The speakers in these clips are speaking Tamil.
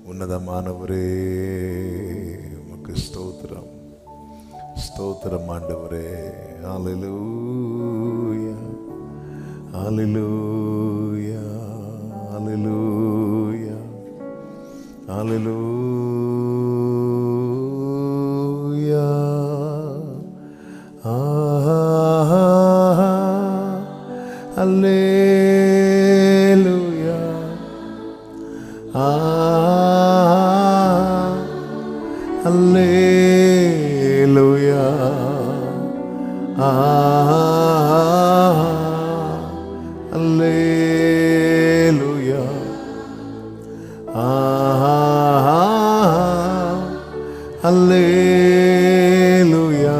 உன்னதமானவரே உமக்கு ஸ்தோத்திரம், ஸ்தோத்திரம் ஆண்டவரே. ஹல்லேலூயா, ஹல்லேலூயா, ஹல்லேலூயா, ஹல்லேலூயா. ஹல்லேலூயா, ஹல்லேலூயா, ஹல்லேலூயா, ஹல்லேலூயா.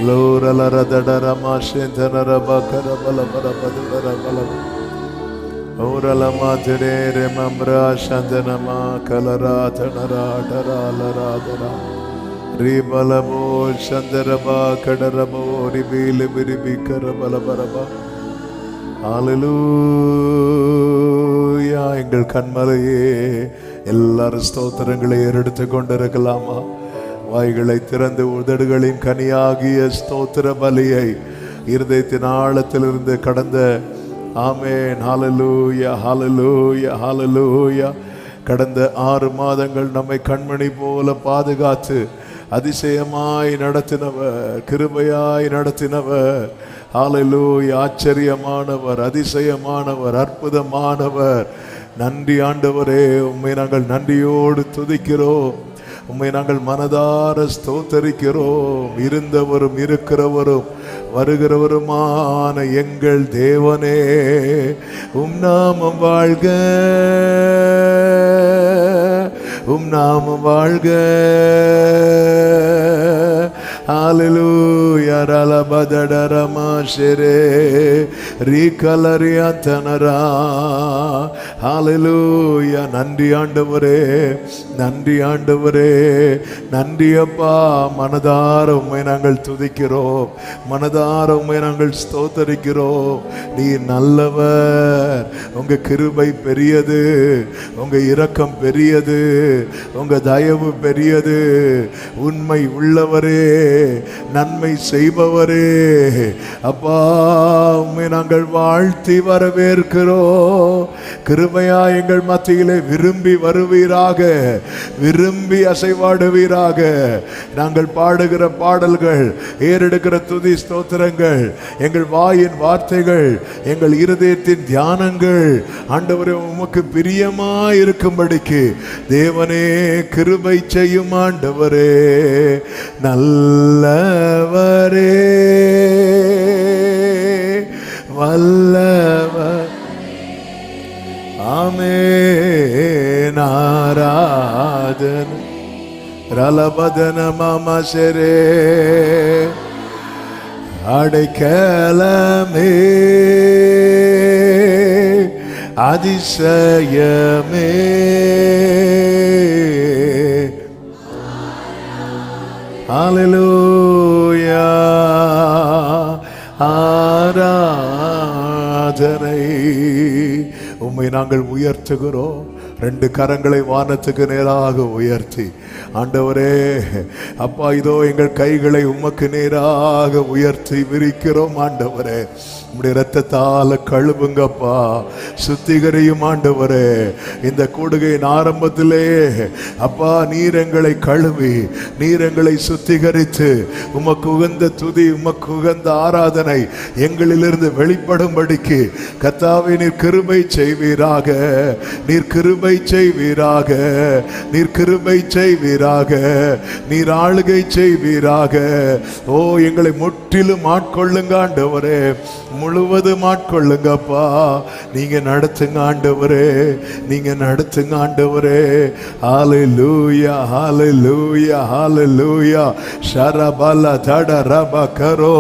லோரலரதடரமா ஷேந்தனரபகரபலபரபதரபலம் ஓரலமாதரே ரெமம்ரா சந்தனமா கலராதனராடராலராதரா ரீபலமோ சந்தரபா கடரபோ ரிபீலி விரிபி கரபலபரபா. ஹல்லேலூயா. எங்கள் கண்மலையே, எல்லாரும் ஸ்தோத்திரங்களை ஏறெடுத்து கொண்டிருக்கலாமா? வாய்களை திறந்து உதடுகளின் கனியாகிய ஸ்தோத்திர பலியை இருதயத்தின் ஆழத்திலிருந்து கடந்த ஆமேன். ஹல்லேலூயா, ஹல்லேலூயா, ஹல்லேலூயா. கடந்த 6 மாதங்கள் நம்மை கண்மணி போல பாதுகாத்து அதிசயமாய் நடத்தினவர், கிருபையாய் நடத்தினவர். ஹல்லேலூயா. ஆச்சரியமானவர், அதிசயமானவர், அற்புதமானவர். நன்றி ஆண்டவரே, உம்மை நாங்கள் நன்றியோடு துதிக்கிறோம். உம்மை நாங்கள் மனதார ஸ்தோத்தரிக்கிறோம். இருந்தவரும் இருக்கிறவரும் வருகிறவருமான எங்கள் தேவனே, உம் நாமம் வாழ்க, உம் நாமம் வாழ்க. ஹல்லேலூயா. ரலபதடரமா ஷெரே ரீகலரியாந்தனரா. ஹல்லேலூயா. நன்றி ஆண்டவரே, நன்றி ஆண்டவரே, நன்றி அப்பா. மனதார உம்மை நாங்கள் துதிக்கிறோம், மனதார உம்மை நாங்கள் ஸ்தோத்தரிக்கிறோம். நீ நல்லவர், உங்க கிருபை பெரியது, உங்க இரக்கம் பெரியது, உங்க தயவு பெரியது. உண்மை உள்ளவரே, நன்மை செய்பவரே அப்பா, உம்மை நாங்கள் வாழ்த்தி வரவேற்கிறோம். கிருபையா எங்கள் மத்தியிலே விரும்பி வருவீராக, விரும்பி அசைவாடுவீராக. நாங்கள் பாடுகிற பாடல்கள், ஏறெடுக்கிற துதி ஸ்தோத்திரங்கள், எங்கள் வாயின் வார்த்தைகள், எங்கள் இருதயத்தின் தியானங்கள் ஆண்டவரே உமக்கு பிரியமாய் இருக்கும்படிக்கு தேவனே கிருபை செய்யும் ஆண்டவரே. நல்லவரே, வல்லவர், ஆமென். ஆராதன ரலபதன மாமசரே அடைக்கலமே, அதிசயமே, ஹல்லேலூயா. ஆராதனை உம்மை நாங்கள் உயர்த்துகிறோம். 2 கரங்களை வானத்துக்கு நேராக உயர்த்தி ஆண்டவரே அப்பா, இதோ எங்கள் கைகளை உமக்கு நேராக உயர்த்தி விரிக்கிறோம். ஆண்டவரே உம்முடைய இரத்தத்தால கழுவுங்கப்பா, சுத்திகரியும் ஆண்டவரே. இந்த கூடுகையின் ஆரம்பத்திலே அப்பா நீர் எங்களை கழுவி, நீர் எங்களை சுத்திகரித்து உமக்கு உகந்த துதி, உமக்கு உகந்த ஆராதனை எங்களிலிருந்து வெளிப்படும்படிக்கு கர்த்தாவே நீர் கிருபை செய்வீராக, நீர் கிருபை செய்வீராக, நீர் கிருபை செய்வீராக, நீர் ஆளுகை செய்வீராக. ஓ எங்களை முற்றிலும் ஆட்கொள்ளுங்க ஆண்டவரே, முழுவதும் ஆட்கொள்ளுங்கப்பா. நீங்க நடத்துங்க ஆண்டவரே, நீங்க நடத்துங்க ஆண்டவரே. ஹல்லேலூயா, ஹல்லேலூயா, ஹல்லேலூயா. ஷரபல தடரப கரோ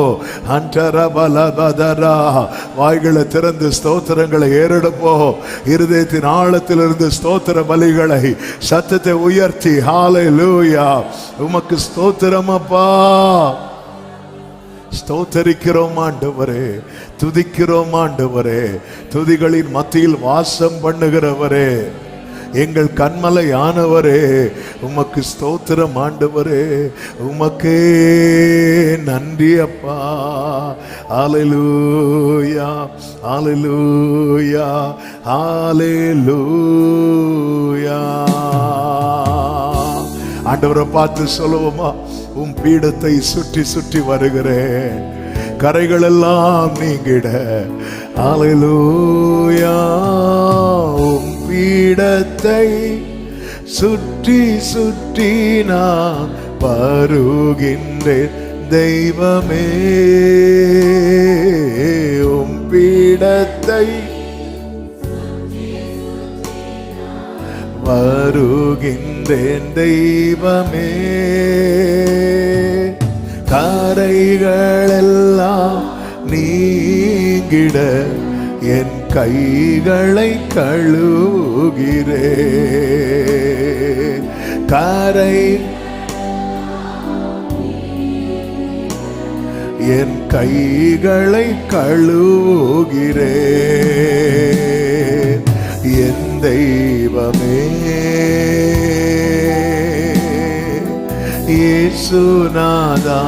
அண்டரபல பதரா. வாய்களை திறந்து ஸ்தோத்திரங்களை ஏறெடுப்போம். இருதயத்தின் ஆழத்திலிருந்து ஸ்தோத்திர பலிகளை சத்தத்தை உயர்த்தி ஹல்லேலூயா. உமக்கு ஸ்தோத்திரம் அப்பா. ஸ்தோத்தரிக்கிறோம் ஆண்டவரே, துதிக்கிறோம் ஆண்டவரே. துதிகளின் மத்தியில் வாசம் பண்ணுகிறவரே, எங்கள் கண்மலையானவரே, உமக்கு ஸ்தோத்திரம் ஆண்டவரே. உமக்கே நன்றி அப்பா. ஹல்லேலூயா, ஹல்லேலூயா, ஹல்லேலூயா. ஆண்டவரை பார்த்து சொல்லுவோமா, உம் பீடத்தை சுற்றி சுற்றி வருகிறேன், கரைகள் எல்லாம் நீங்கிட. ஹல்லேலூயா. உம் பீடத்தை சுற்றி சுற்றி நான் வருகின்றேன் தெய்வமே. உம் பீடத்தை வருகின்றேன் தெய்வமே. கரைகளெல்லாம் நீங்கிட என் கைகளை கழுவுகிறேன். என் கைகளை கழுவுகிறேன் என் தெய்வமே. இயேசுநாதா,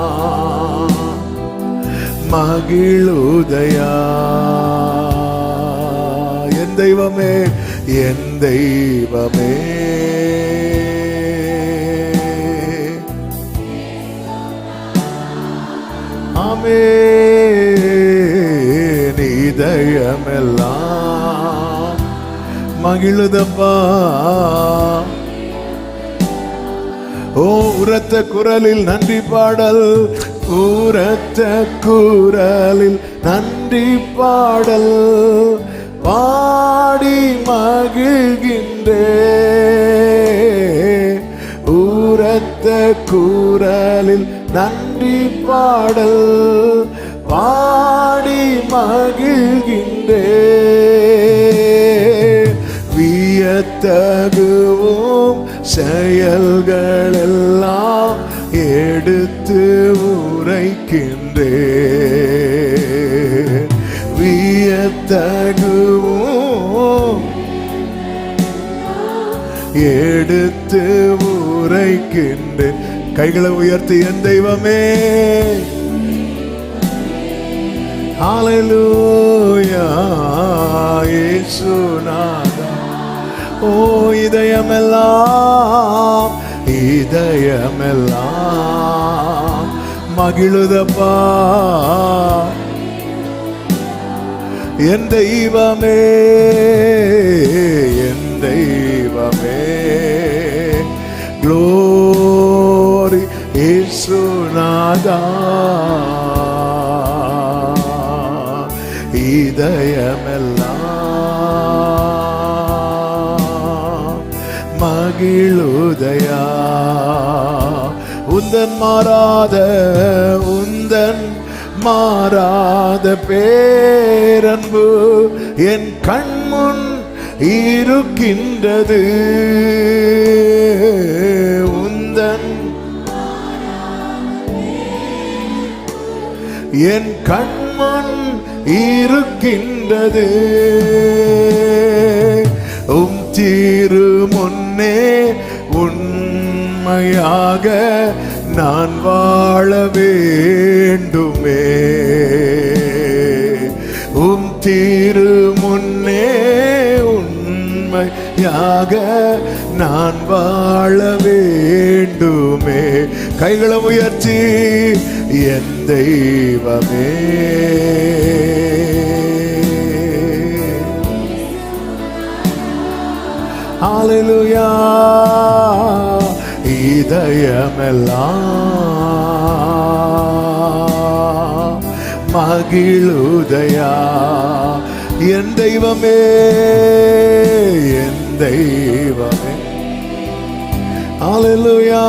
இதயமெல்லாம் மகிழுதயா. என் தெய்வமே, என் தெய்வமே. ஆமென். இதயமெல்லாம் மகிழுதப்பா. ஓ உரத்த குரலில் நன்றி பாடல், உரத்த குரலில் நன்றி பாடல் பாடி மகிழ்கின்றேன். உரத்த குரலில் நன்றி பாடல் பாடி மகிழ்கின்றேன். வியத்தகுவும் செயல்களெல்லாம் எடுத்து உரைக்கின்றேன். வியத்தகுவும் எடுத்து உரைக்கின்றேன். கைகளை உயர்த்தி என் தெய்வமே. ஹல்லேலூயா. இயேசுநாதா. ஓ இதயமெல்லாம், இதயமெல்லாம் மகிழுதப்பா. என் தெய்வமே, என் தெய்வமே. க்ளோரி இயேசுநாதா. இதயமெல்லாம் மகிழுதயா. உந்தன் மாறாத, உந்தன் மாறாத பேரன்பு என் கண்முன் இருக்கின்றது. உந்தன் என் கண்முன் இருக்கின்றது. உம் திரு முன்னே உண்மையாக நான் வாழ வேண்டுமே. உம் திரு முன்னே உண்மையாக நான் வாழ வேண்டுமே. கைகளை உயர்த்தி என் தெய்வமே. ஹல்லேலூயா. இதயமெல்லாம் மகிழுதயா. என் தெய்வமே, என் தெய்வமே. ஹல்லேலூயா.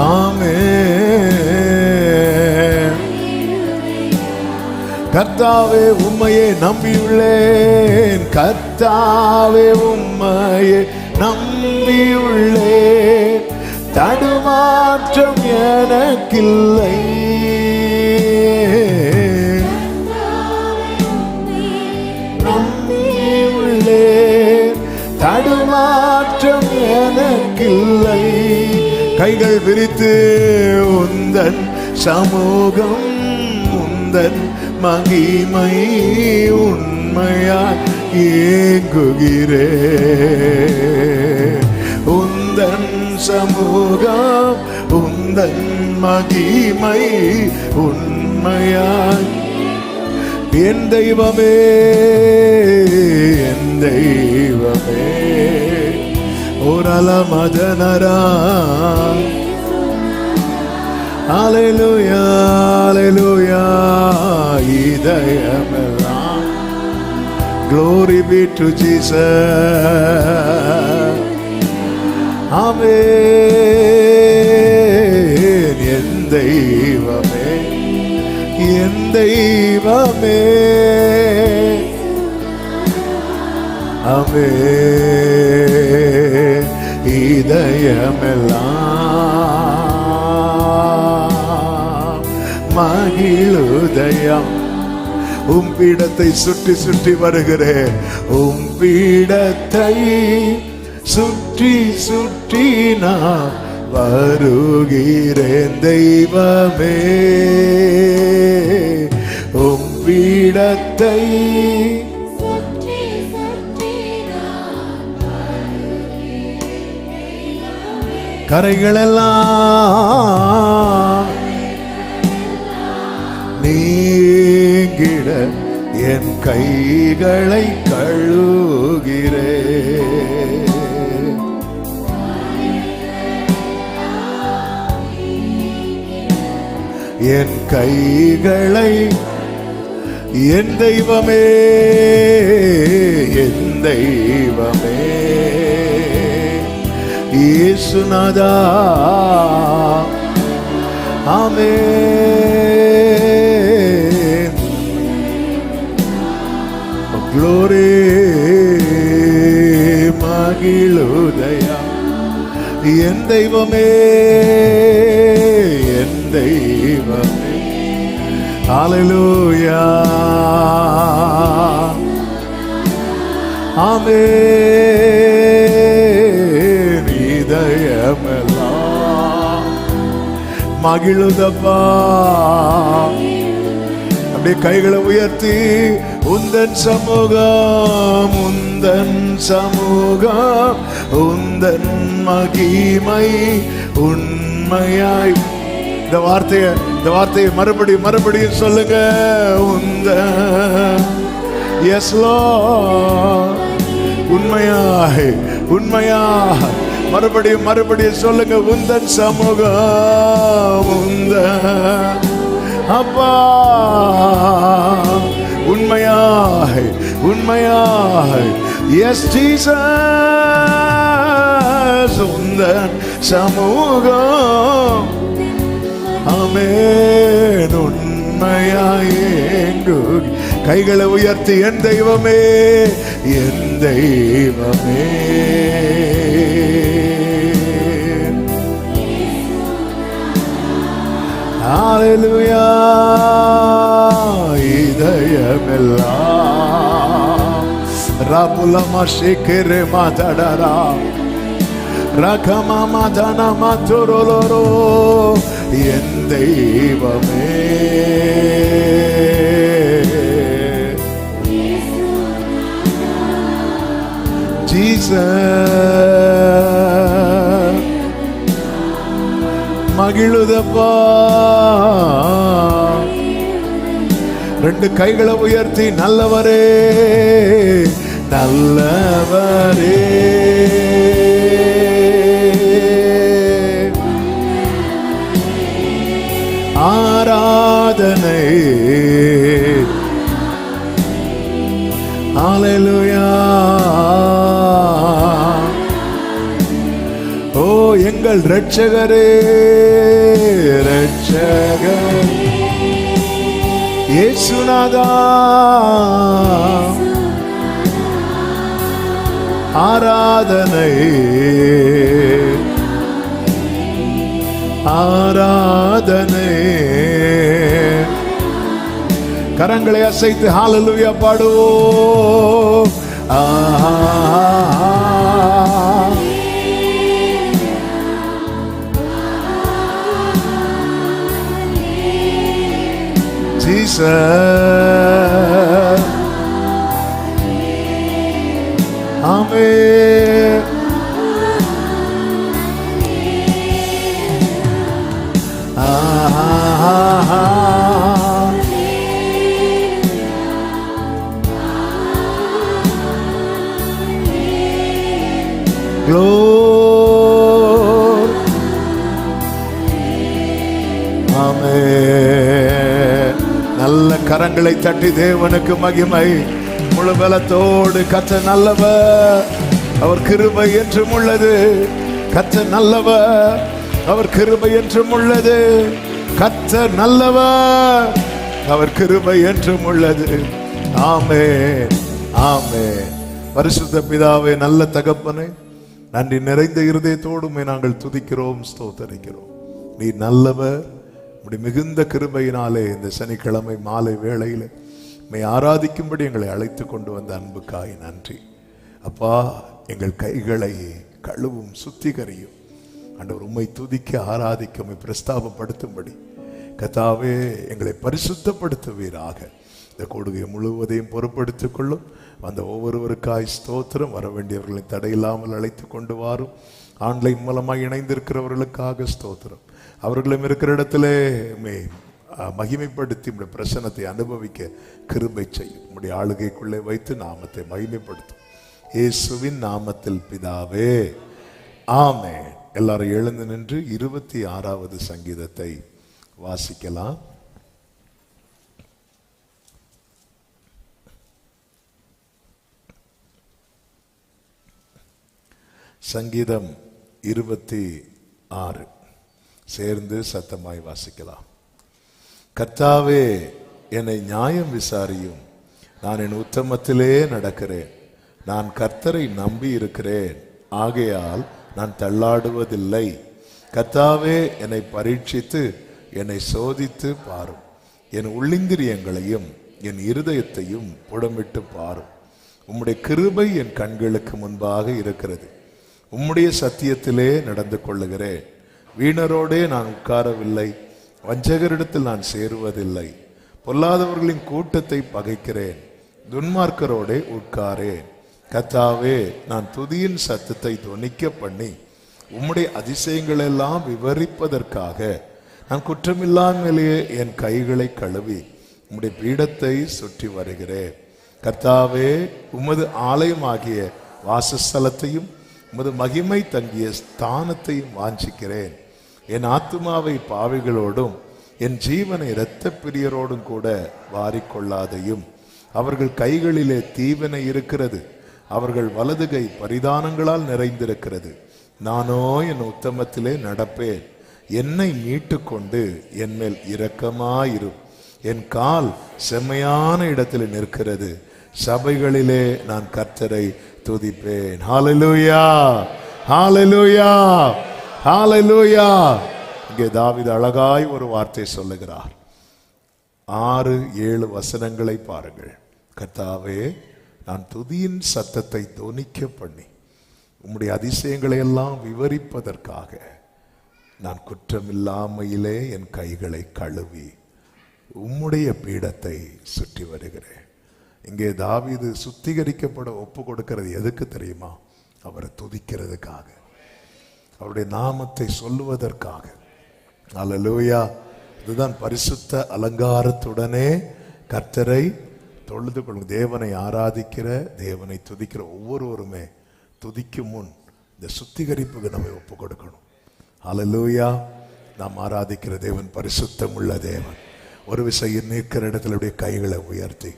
ஆமென். கர்த்தாவே உம்மையே நம்பியுள்ளேன், கர்த்தாவே உம்மையே நம்பியுள்ளேன், தடுமாற்றம் எனக்கில்லை. நம்பியுள்ளேன், தடுமாற்றம் எனக்கில்லை. கைகள் விரித்து உந்தன் சமூகம், உந்தன் மகிமை உண்மையாய் ஏங்குகிறேன். உந்தன் சமூகம், உந்தன் மகிமை உண்மையாய். என் தெய்வமே, என் தெய்வமே, ஓரலமதனரா. ஹல்லேலூயா, ஹல்லேலூயா. இதயமெல்லாம் glory be to Jesus. ஆமென். என் தெய்வமே, என் தெய்வமே, ஆமென். இதயமெல்லாம் மகிழுதயம். உம் பீடத்தை சுற்றி சுற்றி வருகிறேன், உம் பீடத்தை சுற்றி சுற்றி நான் வருகிறேன். தெய்வமே, உம் பீடத்தை கரைகளெல்லாம் நீங்கிட என் கைகளை கழுவுகிறேன். என் கைகளை, என் தெய்வமே, என் தெய்வமே, இயேசுநாதா. ஆமென். glory மகிழுதயா. என் தெய்வமே, என் தெய்வமே, ஹல்லேலூயா. ஆமென். இதயமெல்லாம் மகிழுதப்பா. அப்படியே கைகளை உயர்த்தி உந்தன் சமூகம், உந்தன் சமூகம், உந்தன் மகிமை உண்மையாய். இந்த வார்த்தையை மறுபடியும் சொல்லுங்க. உந்தன், எஸ் லார்ட், உண்மையாய் உண்மையாய். மறுபடியும் சொல்லுங்க. உந்தன் சமூகம், உந்தன் அப்பா, உண்மையாய் உண்மையாய். எஸ் ஜீசஸ், உந்தன் சமூகம், ஆமென், உண்மையாய் ஏங்கு. கைகளை உயர்த்தி என் தெய்வமே, என் தெய்வமே, ஹல்லேலூயா. இதயமெல்லாம் ரபுலமா ஷேகரே மாதடரா ரகமா மாதனா மாதுரோலோ. என் தெய்வமே, ஜீசஸ் மகிழுதப்பா. ரெண்டு கைகளை உயர்த்தி நல்லவரே, நல்லவரே, ஆராதனை. ஹல்லேலூயா. ஓ எங்கள் இரட்சகரே, இரட்சகர் இயேசுநாதா ஆராதனை ஆராதனை. கரங்களை அசைத்து ஹல்லேலூயா பாடுவோம். ஜீசஸ் ஆமென். Glory. ஆமென். நல்ல கரங்களை தட்டி தேவனுக்கு மகிமை. முழு பலத்தோடு கர்த்தர் நல்லவர், அவர் கிருபை என்றும் உள்ளது. கர்த்தர் நல்லவர், அவர் கிருபை என்றும் உள்ளது. கர்த்தர் நல்லவர், அவர் கிருபை என்றும் உள்ளது. ஆமென் ஆமென். பரிசுத்த பிதாவே, நல்ல தகப்பனே, நன்றி நிறைந்த இருதயத்தோடு நாங்கள் துதிக்கிறோம், ஸ்தோத்தரிக்கிறோம். நீ நல்லவர். மிகுந்த கிருபையினாலே இந்த சனிக்கிழமை மாலை வேளையில் மை ஆராதிக்கும்படி எங்களை அழைத்து கொண்டு வந்த அன்புக்காய் நன்றி அப்பா. எங்கள் கைகளை கழுவும், சுத்திகரியும். ஆண்டவர், உம்மை துதிக்க ஆராதிக்க உம்மை பிரஸ்தாபப்படுத்தும்படி கர்த்தாவே எங்களை பரிசுத்தப்படுத்துவீராக. இந்த கொடுகை முழுவதையும் பொறுப்படுத்திக் கொள்ளும். வந்த ஒவ்வொருவருக்காய் ஸ்தோத்திரம். வர வேண்டியவர்களை தடையில்லாமல் அழைத்து கொண்டு வாரும். ஆன்லைன் மூலமாக இணைந்திருக்கிறவர்களுக்காக ஸ்தோத்திரம். அவர்களும் இருக்கிற இடத்திலே மகிமைப்படுத்தி உடைய பிரசன்னத்தை அனுபவிக்க கிருபை செய்யும். உடைய ஆளுகைக்குள்ளே வைத்து நாமத்தை மகிமைப்படுத்தும். இயேசுவின் நாமத்தில் பிதாவே, ஆமென். எல்லாரும் எழுந்து நின்று 26வது சங்கீதத்தை வாசிக்கலாம். சங்கீதம் 26 சேர்ந்து சத்தமாய் வாசிக்கலாம். கர்த்தாவே, என்னை நியாயம் விசாரியும். நான் என் உத்தமத்திலே நடக்கிறேன். நான் கர்த்தரை நம்பி இருக்கிறேன், ஆகையால் நான் தள்ளாடுவதில்லை. கர்த்தாவே, என்னை பரீட்சித்து என்னை சோதித்து பாரும். என் உள்ளிந்திரியங்களையும் என் இருதயத்தையும் புடமிட்டு பாரும். உம்முடைய கிருபை என் கண்களுக்கு முன்பாக இருக்கிறது. உம்முடைய சத்தியத்திலே நடந்து கொள்ளுகிறேன். வீணரோடே நான் உட்காரவில்லை, வஞ்சகரிடத்தில் நான் சேருவதில்லை. பொல்லாதவர்களின் கூட்டத்தை பகைக்கிறேன், துன்மார்க்கரோடே உட்காரேன். கர்த்தாவே, நான் துதியின் சத்தத்தை தொனிக்க பண்ணி உம்முடைய அதிசயங்கள் எல்லாம் விவரிப்பதற்காக நான் குற்றமில்லாமலேயே என் கைகளை கழுவி உம்முடைய பீடத்தை சுற்றி வருகிறேன். கர்த்தாவே, உமது ஆலயமாகிய வாசஸ்தலத்தையும் உமது மகிமை தங்கிய ஸ்தானத்தையும் வாஞ்சிக்கிறேன். என் ஆத்துமாவை பாவிகளோடும் என் ஜீவனை இரத்த பிரியரோடும் கூட வாரிக்கொள்ளாதையும். அவர்கள் கைகளிலே தீவினை இருக்கிறது, அவர்கள் வலது கை பரிதானங்களால் நிறைந்திருக்கிறது. நானோ என் உத்தமத்திலே நடப்பேன். என்னை மீட்டு கொண்டு என் மேல் இரக்கமாயிரும். என் கால் செம்மையான இடத்தில் நிற்கிறது. சபைகளிலே நான் கர்த்தரை துதிப்பேன். ஹல்லேலூயா, ஹல்லேலூயா, ஹல்லேலூயா. இங்கே தாவீது அழகாய் ஒரு வார்த்தை சொல்லுகிறார். 6-7 வசனங்களை பாருங்கள். கர்த்தாவே, நான் துதியின் சத்தத்தை தொனிக்க பண்ணி உம்முடைய அதிசயங்களை எல்லாம் விவரிப்பதற்காக நான் குற்றமில்லாமையிலே என் கைகளை கழுவி உம்முடைய பீடத்தை சுற்றி வருகிறேன். இங்கே தாவீது சுத்திகரிக்கப்பட ஒப்பு கொடுக்கிறது எதுக்கு தெரியுமா? அவரை துதிக்கிறதுக்காக, அவருடைய நாமத்தை சொல்லுவதற்காக. அல்லேலூயா. இதுதான் பரிசுத்த அலங்காரத்துடனே கர்த்தரை தொழுது கொள்ளும். தேவனை ஆராதிக்கிற, தேவனை துதிக்கிற ஒவ்வொருவருமே துதிக்கும் முன் இந்த சுத்திகரிப்புக்கு நம்ம ஒப்பு கொடுக்கணும். அல்லேலூயா. நாம் ஆராதிக்கிற தேவன் பரிசுத்தம் உள்ள தேவன். ஒரு விசையில் நிற்கிற இடத்துல கைகளை உயர்த்தி,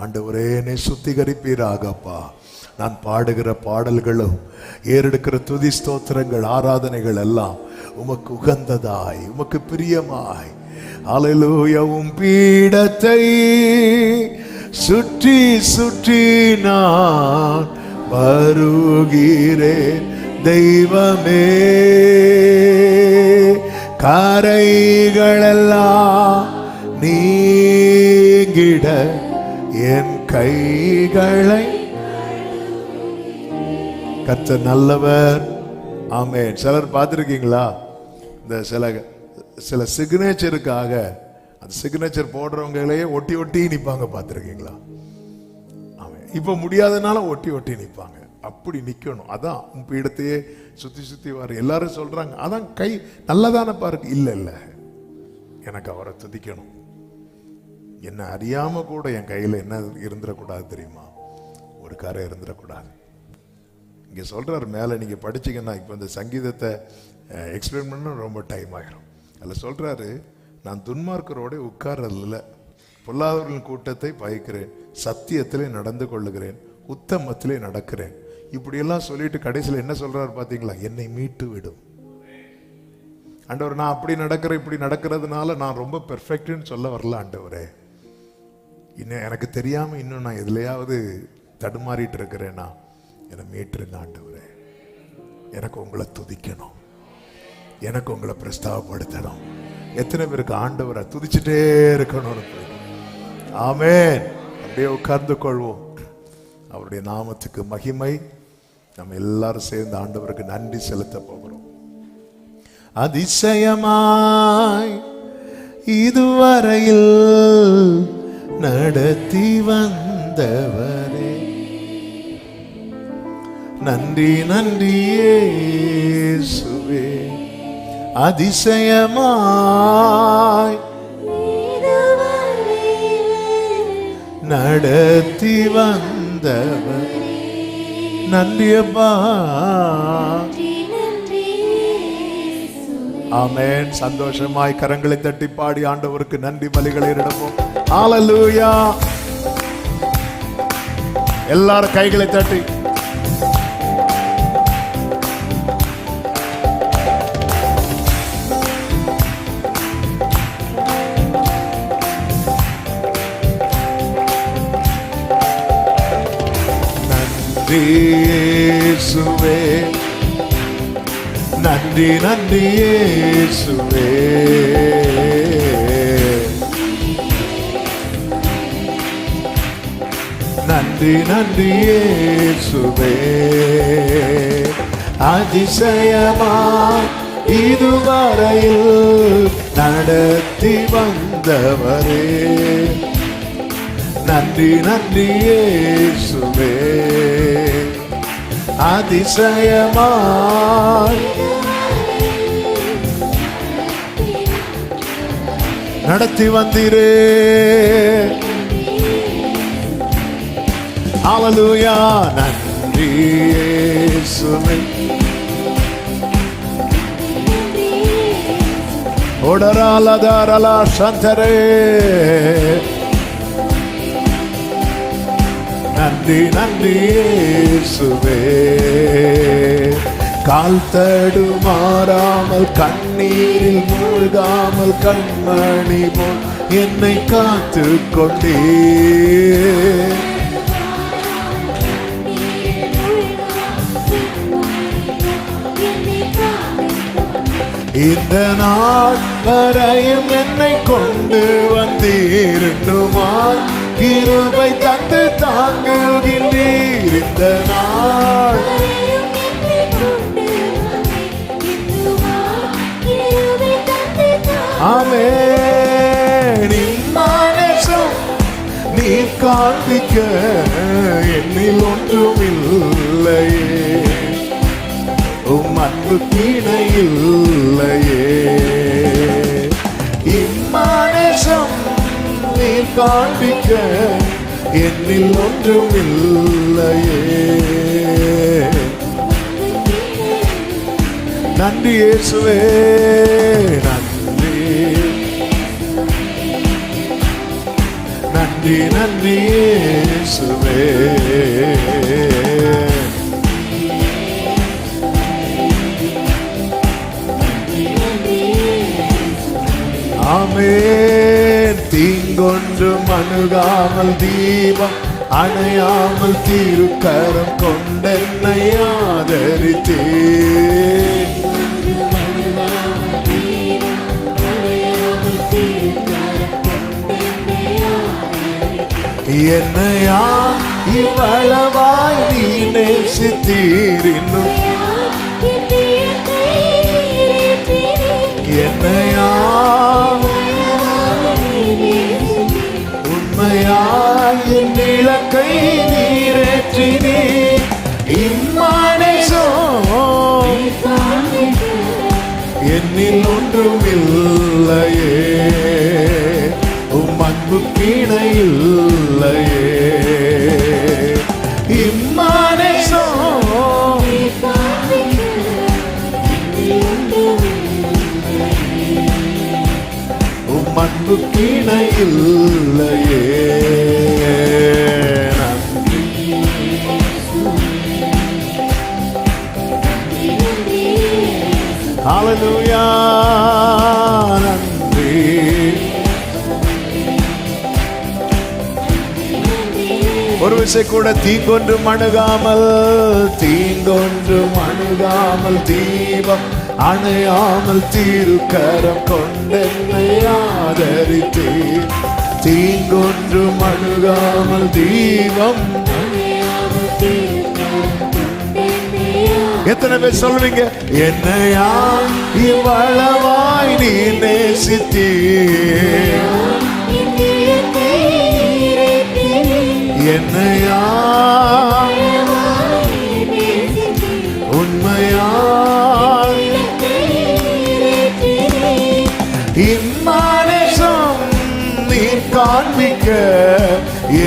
ஆண்டவரே, என்னை சுத்திகரிப்பீராகப்பா. நான் பாடுகிற பாடல்களும் ஏறெடுக்கிற துதி ஸ்தோத்திரங்கள் ஆராதனைகள் எல்லாம் உமக்கு உகந்ததாய், உமக்கு பிரியமாய், அல்லேலூயா. உம் பீடத்தை சுற்றி சுற்றி நான் வருகிறேன் தெய்வமே. கரைகளெல்லாம் நீங்கிட என் கைகளை. கர்த்தர் நல்லவர். ஆமென். சிலர் பார்த்துருக்கீங்களா, இந்த சில சிக்னேச்சருக்காக அந்த சிக்னேச்சர் போடுறவங்களையே ஒட்டி ஒட்டி நிற்பாங்க, பார்த்துருக்கீங்களா? ஆமாம். இப்போ முடியாதனால ஒட்டி ஒட்டி நிற்பாங்க. அப்படி நிற்கணும். அதான் உன் பீடத்தையே சுற்றி சுற்றி வர எல்லாரும் சொல்கிறாங்க, அதான் கை நல்லதான பாருக்கு. இல்லை இல்லை, எனக்கு அவரை துதிக்கணும். என்ன அறியாமல் கூட என் கையில் என்ன இருந்துடக்கூடாது தெரியுமா? ஒரு கரை இருந்துடக்கூடாது. இங்கே சொல்கிறார் மேலே, நீங்கள் படிச்சிங்கன்னா இப்போ இந்த சங்கீதத்தை எக்ஸ்பிளைன் பண்ண ரொம்ப டைம் ஆகிரும். அதில் சொல்கிறாரு, நான் துன்மார்க்கரோட உட்கார்றதில்ல, பொல்லாதவர்களின் கூட்டத்தை பயக்கிறேன், சத்தியத்திலே நடந்து கொள்ளுகிறேன், உத்தமத்திலே நடக்கிறேன். இப்படியெல்லாம் சொல்லிட்டு கடைசியில் என்ன சொல்றாரு பார்த்தீங்களா? என்னை மீட்டு விடும். ஆண்டவர், நான் அப்படி நடக்கிறேன், இப்படி நடக்கிறதுனால நான் ரொம்ப பெர்ஃபெக்ட்னு சொல்ல வரல ஆண்டவரே. இன்னும் எனக்கு தெரியாமல் இன்னும் நான் எதுலையாவது தடுமாறிட்டு இருக்கிறேன்னா என்னை மீட்டுருங்க ஆண்டவரே. எனக்கு உங்களை துதிக்கணும், எனக்கு உங்களை பிரஸ்தாபப்படுத்தணும். எத்தனை பேருக்கு ஆண்டவரை துதிச்சுட்டே இருக்கணும்? ஆமென். அப்படியே உட்கார்ந்து கொள்வோம். அவருடைய நாமத்துக்கு மகிமை. நம்ம எல்லாரும் சேர்ந்து ஆண்டவருக்கு நன்றி செலுத்த போகிறோம். அதிசயமாய் இதுவரையில் நடத்தி வந்தவரே, நன்றி நன்றி இயேசுவே. அதிசயமாய் நடத்தி வந்தவர், நன்றியப்பா. ஆமென். சந்தோஷமாய் கரங்களை தட்டி பாடி ஆண்டவருக்கு நன்றி பலிகளை இடப்போம். ஹல்லேலூயா. எல்லாரும் கைகளை தட்டி இயேசுவே, நன்றி நன்றி இயேசுவே. நன்றி நன்றி இயேசுவே. அதிசயமாய் இதுவரையில் நடத்தி வந்தவரே, நன்றி நன்றி இயேசுவே. அதிசயமாய் நடத்தி வந்தீரே. ஹல்லேலூயா. நன்றி இயேசுவே. ஓடராலதாரலா சந்தரே, நன்றி நன்றி இயேசுவே. கால் தடுமாறாமல் கண்ணீரில் மூழ்காமல் கண்மணி போல் என்னை காத்து கொண்டே, இந்த நாள் வரையும் என்னை கொண்டு வந்தீருண்டுமாய் கிருபை தந்து தாங்குகின்றீர். இந்த நாள் ஆமென். இம்மானேசம் நீ காண்பிக்க என்னில் ஒன்றுமில்லையே, உம் அன்பு இணையில்லையே. இம்மானேசம் நீ காண்பிக்க என்னில் ஒன்றுமில்லையே. நன்றி இயேசுவே. நன்றி நன்றி நன்றி இயேசுவே. ஆமென். அணுகாமல் தீபம் அணையாமல் திருக்கரம் கொண்டென்னை ஆதரித்தே. என்னையா இவ்வளவாய் நீ நேசித்தீர், இன்னும் என்னையா உண்மையாய் என் இலக்கை நீரேற்றினீர். இம்மானேசோ என்னில் ஒன்றுமில்லையே, உம் அன்பு கீணை இல்லையே. இம்மானேசோ உம் அன்பு கீணை இல்லையே. ஹல்லேலூயா, நன்றி. ஒரு விசை கூட தீங்கொன்றும் அணுகாமல் தீபம் அணையாமல் திருக்கரம் கொண்டென்னை ஆதரித்தே. தீங்கொன்றும் அணுகாமல் தீபம். எத்தனை பேர் சொல்வீங்க? என்னையா இவ்வளவாய் நீ நேசித்தீர், என்னையா உண்மையாய் இம்மானேசம் நீர் காண்பிக்க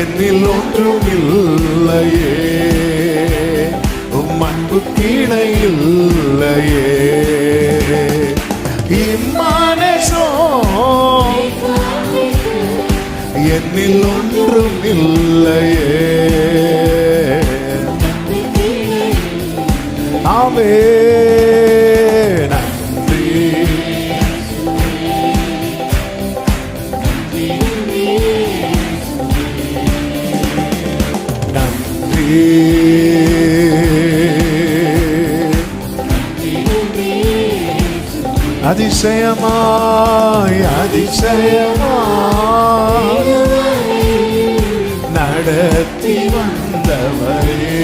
என்னில் ஒன்றும் இல்லையே, உம் அன்பு கீழே இல்லையே. இம்மானேசம் என்னில் ஒன்றும் இல்லையே. ஆமென், நன்றி. நன்றி. அதிசயமாய் அதிசயமாய் நடத்தி வந்தவரே,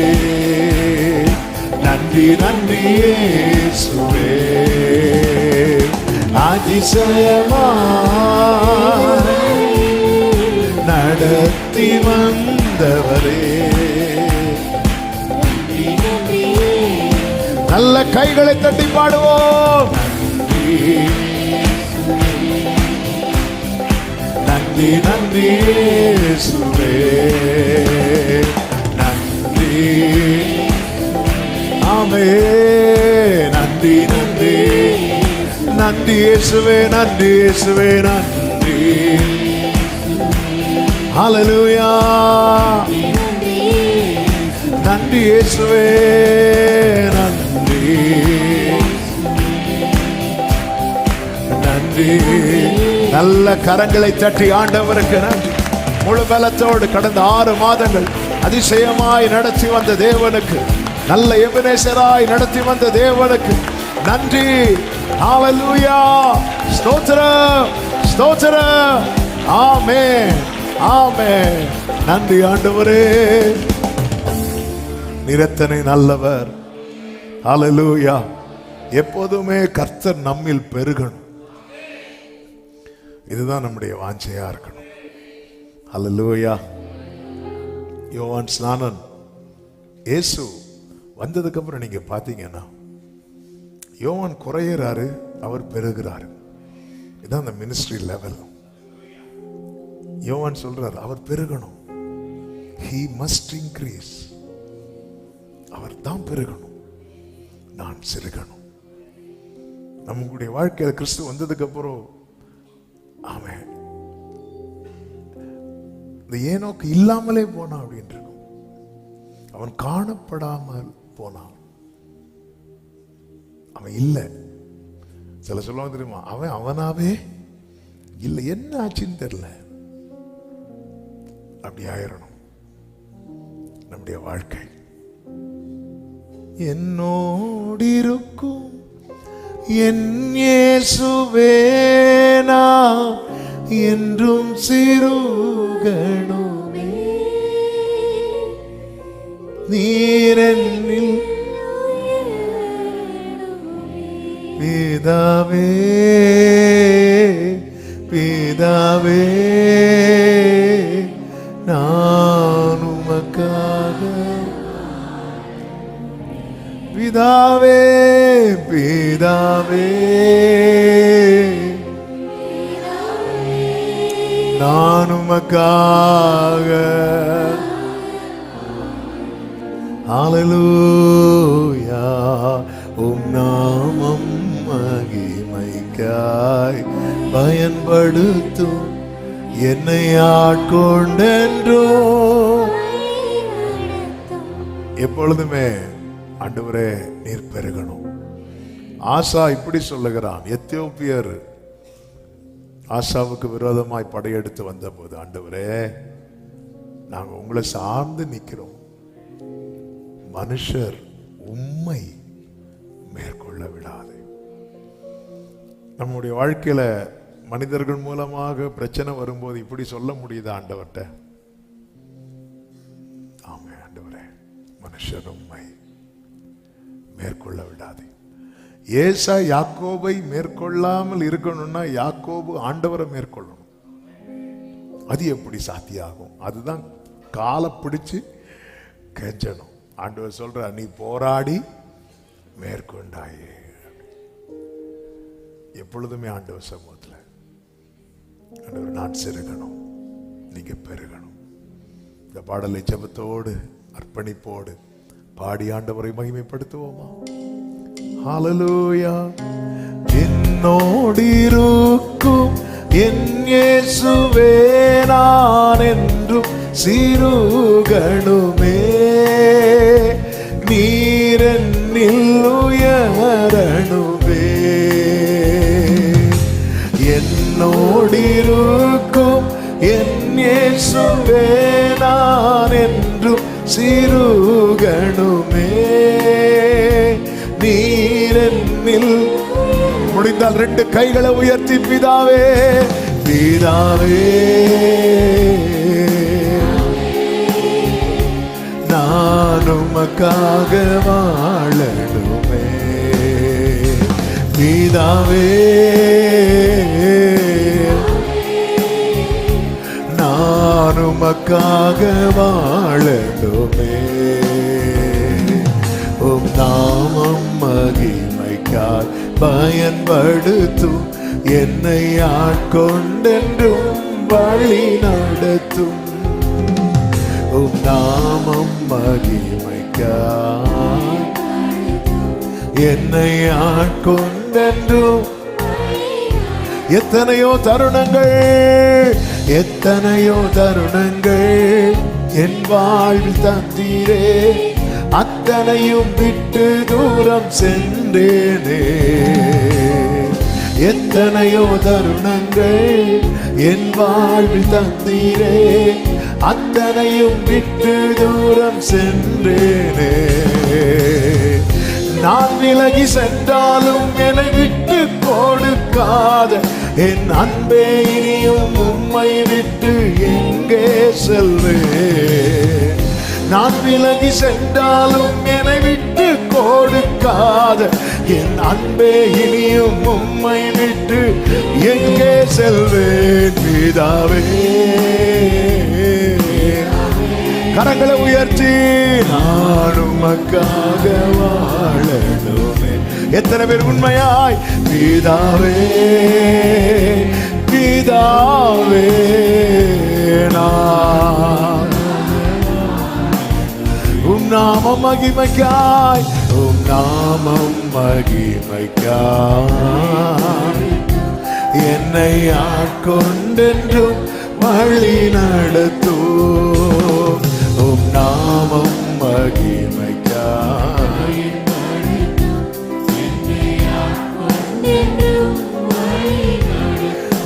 நன்றி நன்றி இயேசுவே. அதிசயமாய் நடத்தி வந்தவரே, நல்ல கைகளை தட்டி பாடுவோம். நன்றி நன்றி இயேசுவே, நன்றி. ஆமென், நன்றி நன்றி நன்றி இயேசுவே, நன்றி இயேசுவே, நன்றி. ஹல்லேலூயா, நன்றி இயேசுவே, நன்றி நன்றி. நல்ல கரங்களை தட்டி ஆண்டவருக்கு நன்றி. முழு பலத்தோடு கடந்த 6 மாதங்கள் அதிசயமாய் நடத்தி வந்த தேவனுக்கு, நல்ல எபனேசராய் நடத்தி வந்த தேவனுக்கு நன்றி. ஹல்லேலூயா, ஸ்தோத்திரம் ஸ்தோத்திரம். ஆமென் ஆமென். நன்றி ஆண்டவரே, நிரத்தனை நல்லவர். ஹல்லேலூயா. எப்போதுமே கர்த்தர் நம்மில் பெருகணும், இதுதான் நம்முடைய வாஞ்சையா இருக்கணும். ஹல்லேலூயா. யோவான் ஸ்நானன் இயேசு வந்ததுக்கு அப்புறம் நீங்க பாத்தீங்கன்னா யோவான் குறையறாரு, அவர் பெருகிறாரு. இதான் அந்த மினிஸ்ட்ரி லெவல். யோவான் சொல்றாரு அவர் பெருகணும், he must increase. அவர் தான் பெருகணும், நான் சிறுகணும். நம்முடைய வாழ்க்கையில கிறிஸ்து வந்ததுக்கு அப்புறம் ஆமென், இந்த ஏனோக்கு இல்லாமலே போனான் அப்படின்னு இருக்கும். அவன் காணப்படாமல் போனான், அவன் இல்லை. சில சொல்லுவாங்க தெரியுமா, அவன் அவனாவே இல்லை. என்ன ஆச்சுன்னு தெரியல, அப்படி ஆயிரணும் நம்முடைய வாழ்க்கை. என்னோடு இருக்கும் என் இயேசுவே நான் என்றும் சிறுகணுமே, நீரென்னில் பிதாவே பிதாவே நான் உமக்காக, பிதாவே பிதாவே நான் உமக்காக. ஹல்லேலூயா. உம் நாமம் மகிமைக்காய் பயன்படுத்தும் என்னை ஆட்கொண்டென்றோ. எப்பொழுதுமே ஆண்டவரே நீர் பெருகணும். ஆசா இப்படி சொல்லுகிறான். எத்தியோப்பியர் ஆசாவுக்கு விரோதமாய் படையெடுத்து வந்த போது, ஆண்டவரே நாங்க உங்களை சார்ந்து நிற்கிறோம், மனுஷர் உம்மை மேற்கொள்ள விடாது. நம்முடைய வாழ்க்கையில மனிதர்கள் மூலமாக பிரச்சனை வரும்போது இப்படி சொல்ல முடியுது ஆண்டவர்கிட்ட? ஆமா ஆண்டவரே, மனுஷர் உம்மை மேற்கொள்ள விடாது. ஏசா யாக்கோபை மேற்கொள்ளாமல் இருக்கணும்னா யாக்கோபு ஆண்டவரை மேற்கொள்ளணும். அது எப்படி சாத்தியாகும்? அதுதான் காலை பிடிச்சு கெஞ்சணும். ஆண்டவர் சொல்ற, நீ போராடி மேற்கொண்டாயே. எப்பொழுதுமே ஆண்டவர் சமூகத்தில் ஆண்டவர் நான் சிறுகணும், நீங்க பெருகணும். இந்த பாடலை ஜெபத்தோடு அர்ப்பணிப்போடு பாடி ஆண்டவரை மகிமைப்படுத்துவோமா? ஹல்லேலூயா. என்னோடு இருக்கும் என் இயேசுவே நான் என்றும் சிறுகணுமே, நீரென்னில் உயரணுமே. என்னோடு இருக்கும் என் இயேசுவே நான் என்றும் சிறுகணுமே, நீரென்னில். முடிந்தால் 2 கைகளை உயர்த்தி பிதாவே பிதாவே நான் உமக்காக வாழணுமே, பிதாவே நான் உமக்காக வாழணுமே. உம் நாமம் மகிமைக்காய் பயன்படுத்தும் என்னை ஆட்கொண்டென்றும் வழி நடத்தும். உம் நாமம் மகிமைக்காய் என்னை ஆட்கொண்டென்றும். எத்தனையோ தருணங்கள் எத்தனையோ தருணங்கள் என் வாழ்வில் தந்தீரே, அத்தனையும் விட்டு தூரம் சென்றேனே. எத்தனையோ தருணங்கள் என் வாழ்வில் தந்தீரே, அத்தனையும் விட்டு தூரம் சென்றேனே. நான் விலகி சென்றாலும் என்னை விட்டு கொடுக்காத என் அன்பே, இனியும் உம்மை விட்டு எங்கே செல்வேன்? நான் விலகி சென்றாலும் என்னை விட்டு கொடுக்காத என் அன்பே, இனியும் உம்மை விட்டு எங்கே செல்வேன்? பிதாவே கரங்களை உயர்த்தி நான் உமக்காக வாழணுமே. எத்தனை பேர் உண்மையாய் பிதாவே பிதாவே நான் உம் நாமம் மகிமைக்காய், உம் நாமம் மகிமைக்காய் என்னை ஆட்கொண்டென்றும் வழி நடத்தும். உம் நாமம் மகிமைக்காய்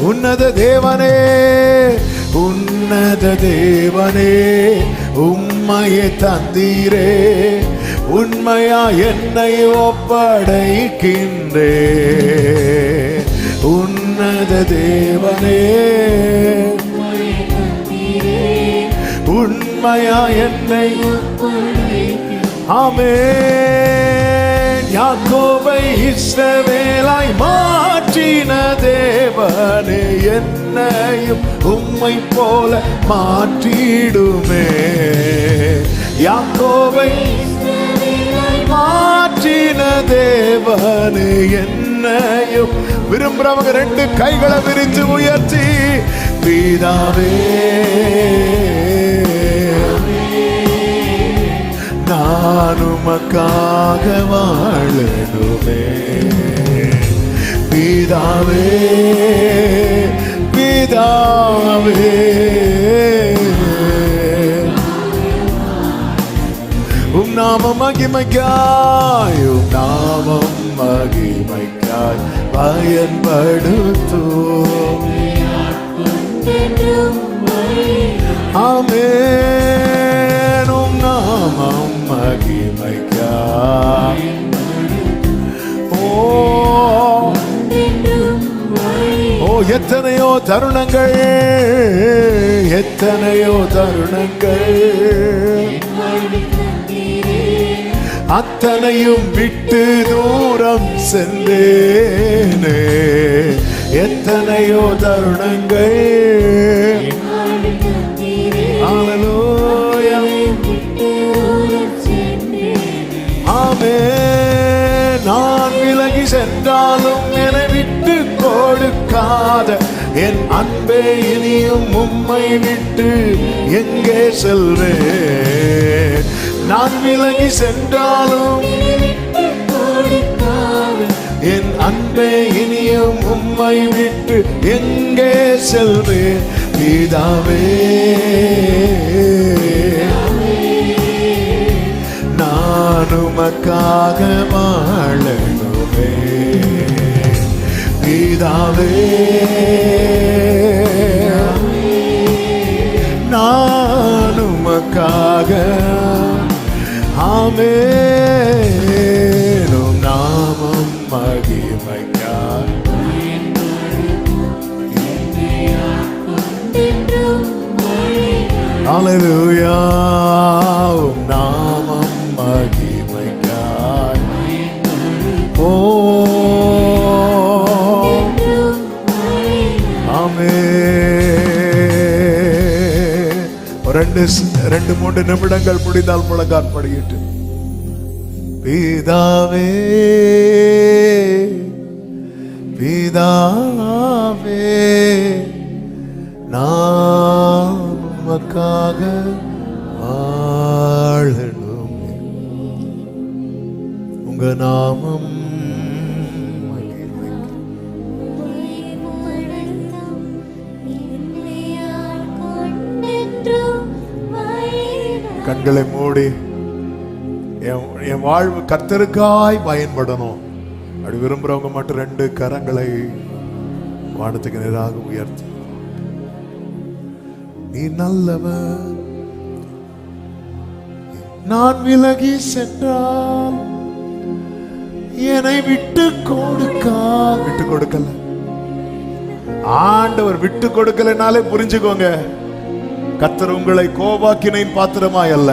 உன்னத தேவனே, உன்னத உன்னத தேவனே உம்மையை தந்தீரே, உண்மையா என்னை ஒப்படைக்கின்றே. உன்னத தேவனே உண்மையா என்னை, ஆமென். யாக்கோபை இஸ்ரவேலாய் மாற்றின தேவனே, என்னையும் உம்மை போல மாற்றிடுமே. யாக்கோபை மாற்றின தேவனே, என்னையும் விரும்புறவங்க ரெண்டு கைகளை விரித்து உயர்த்தி, பிதாவே நான் உமக்காக வாழணுமே. பிதாவே பிதாவே உம் நாமம் மகிமைக்காய், உம் நாமம் மகிமைக்காய் பயன்படுத்தும். ஆமென். உம் நாமம் மகிமைக்காய். ஓ எத்தனையோ தருணங்கள், எத்தனையோ தருணங்கள், அத்தனையும் விட்டு தூரம் சென்றேனே. எத்தனையோ தருணங்கள், ஹல்லேலூயா. ஆமென். நான் விலகி சென்றாலும் என்னை விட்டு கொடுக்காத என் அன்பே, இனியும் உம்மை விட்டு எங்கே செல்வேன்? நான் விலகி சென்றாலும் என் அன்பே, இனியும் உம்மை விட்டு எங்கே செல்வேன்? பிதாவே நான் உமக்காக வாழணுமே. பிதாவே நான் உமக்காக. ஆமென். உம் நாமம் மகிமைக்காய். ஹல்லேலூயா. உம் நாமம் மகிமைக்காய். ஓ ஆமென். ரெண்டு மூன்று நிமிடங்கள் முடிந்தால் முழங்கால் படியிட்டு, பிதாவே பிதாவே நான் உமக்காக வாழணும். உங்க நாமம் கண்களை மூடி, என் வாழ்வு கர்த்தருக்காய் பயன்படணும் அப்படி விரும்புறவங்க மட்டும் ரெண்டு கரங்களை வானத்துக்கு நேராக உயர்த்தி, நீ நல்லவர், நான் விலகி சென்றால் என்னை விட்டு கொடுக்கல. ஆண்டவர் விட்டு கொடுக்கலனாலே புரிஞ்சுக்கோங்க, கர்த்தர் உங்களை கோபாக்கினையின் பாத்திரமாய் அல்ல,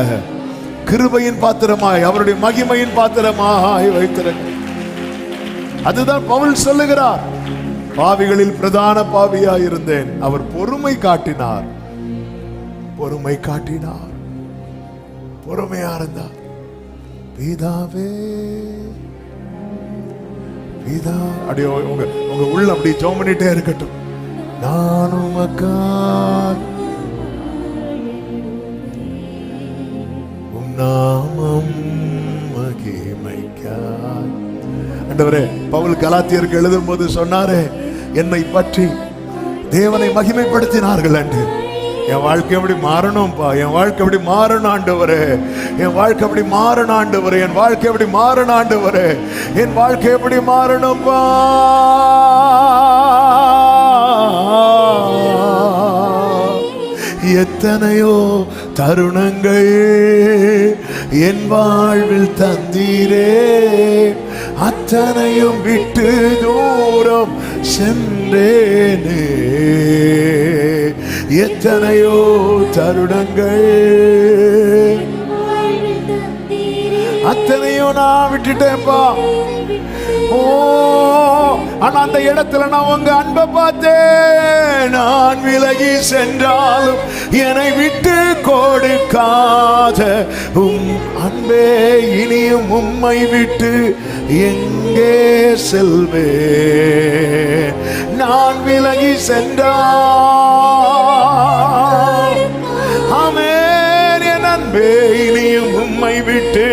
கிருபையின் பாத்திரமாய், அவருடைய மகிமையின் பாத்திரமாய் வைத்திருங்க. அதுதான் பவுல் சொல்லுகிறார், பாவிகளில் பிரதான பாவியாய் இருந்தேன், அவர் பொறுமை காட்டினார், பொறுமையா இருந்தார். பிதாவே பிதா, அப்படியே உங்க உள்ள அப்படி ஜெபம் பண்ணிட்டே இருக்கட்டும். நான் உமக்காய் நாமம் மகிமைக்காய். ஆண்டவரே, பவுல் கலாத்தியருக்கு எழுதும் போது சொன்னாரே, என்னை பற்றி தேவனை மகிமைப்படுத்தினார்கள் என்று. என் வாழ்க்கை எப்படி மாறணும்பா, என் வாழ்க்கை எப்படி மாறணும் ஆண்டவரே, என் வாழ்க்கை எப்படி மாறணும் ஆண்டவரே, என் வாழ்க்கை எப்படி மாறணும் ஆண்டவரே, என் வாழ்க்கை எப்படி மாறணும்பா. எத்தனையோ தருணங்கள் என் வாழ்வில் தந்தீரே, அத்தனையும் விட்டு தூரம் சென்றேனே. எத்தனையோ தருணங்கள் அத்தனையோ நான் விட்டுட்டேன்ப்பா. ஓ, ஆனா அந்த இடத்துல நான் உங்க அன்பை பார்த்தேன். நான் விலகி சென்றாலும் என்னை விட்டு கொடுக்காத அன்பே, இனியும் உம்மை விட்டு எங்கே செல்வேன்? நான் விலகி சென்றால் ஆமென் என் அன்பே, இனியும் உம்மை விட்டு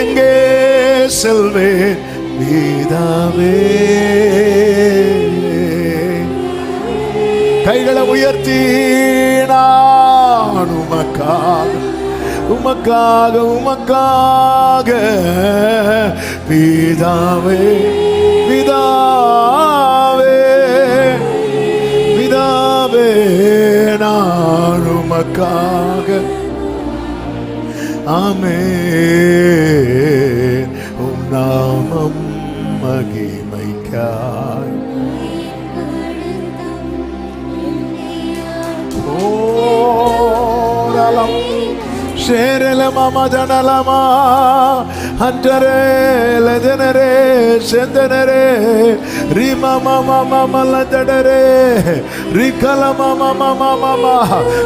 எங்கே செல்வேன்? பிதாவே, கைகளை உயர்த்தி நான் உமக்காக உமக்காக உமக்காக பிதாவே பிதாவே பிதாவே, நான் உமக்காக ஆமென். உம் நாமம் மகிமைக்காய் ஓரலம் ஷேரல மமதனலமா அண்டரே லதனரே செந்தனரே ரிமமமமமலதடரே ரிகலமமமமம.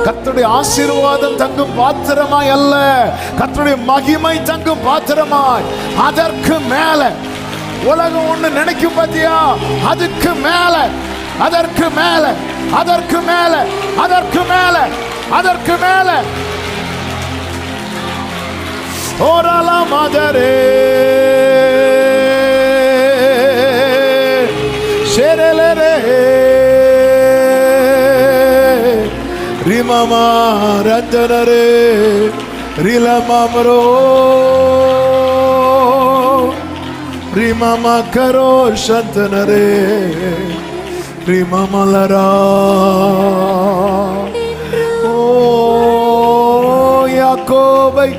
கர்த்தருடைய ஆசீர்வாதம் தங்கும் பாத்திரமாய் அல்ல, கர்த்தருடைய மகிமை தங்கும் பாத்திரமாய். அதற்கு மேல உலகம் ஒண்ணு நினைக்கும் பாத்தியா, அதுக்கு மேல அதற்கு மேல அதற்கு மேல அதற்கு மேல அதற்கு மேல ஓரலா மதரே ஷெரலரே ரிமமா ரந்தனரே ரிலமமரோ ரிமமா கரோ சந்தனரே ரிமமலரா. ஓ யாக்கோபை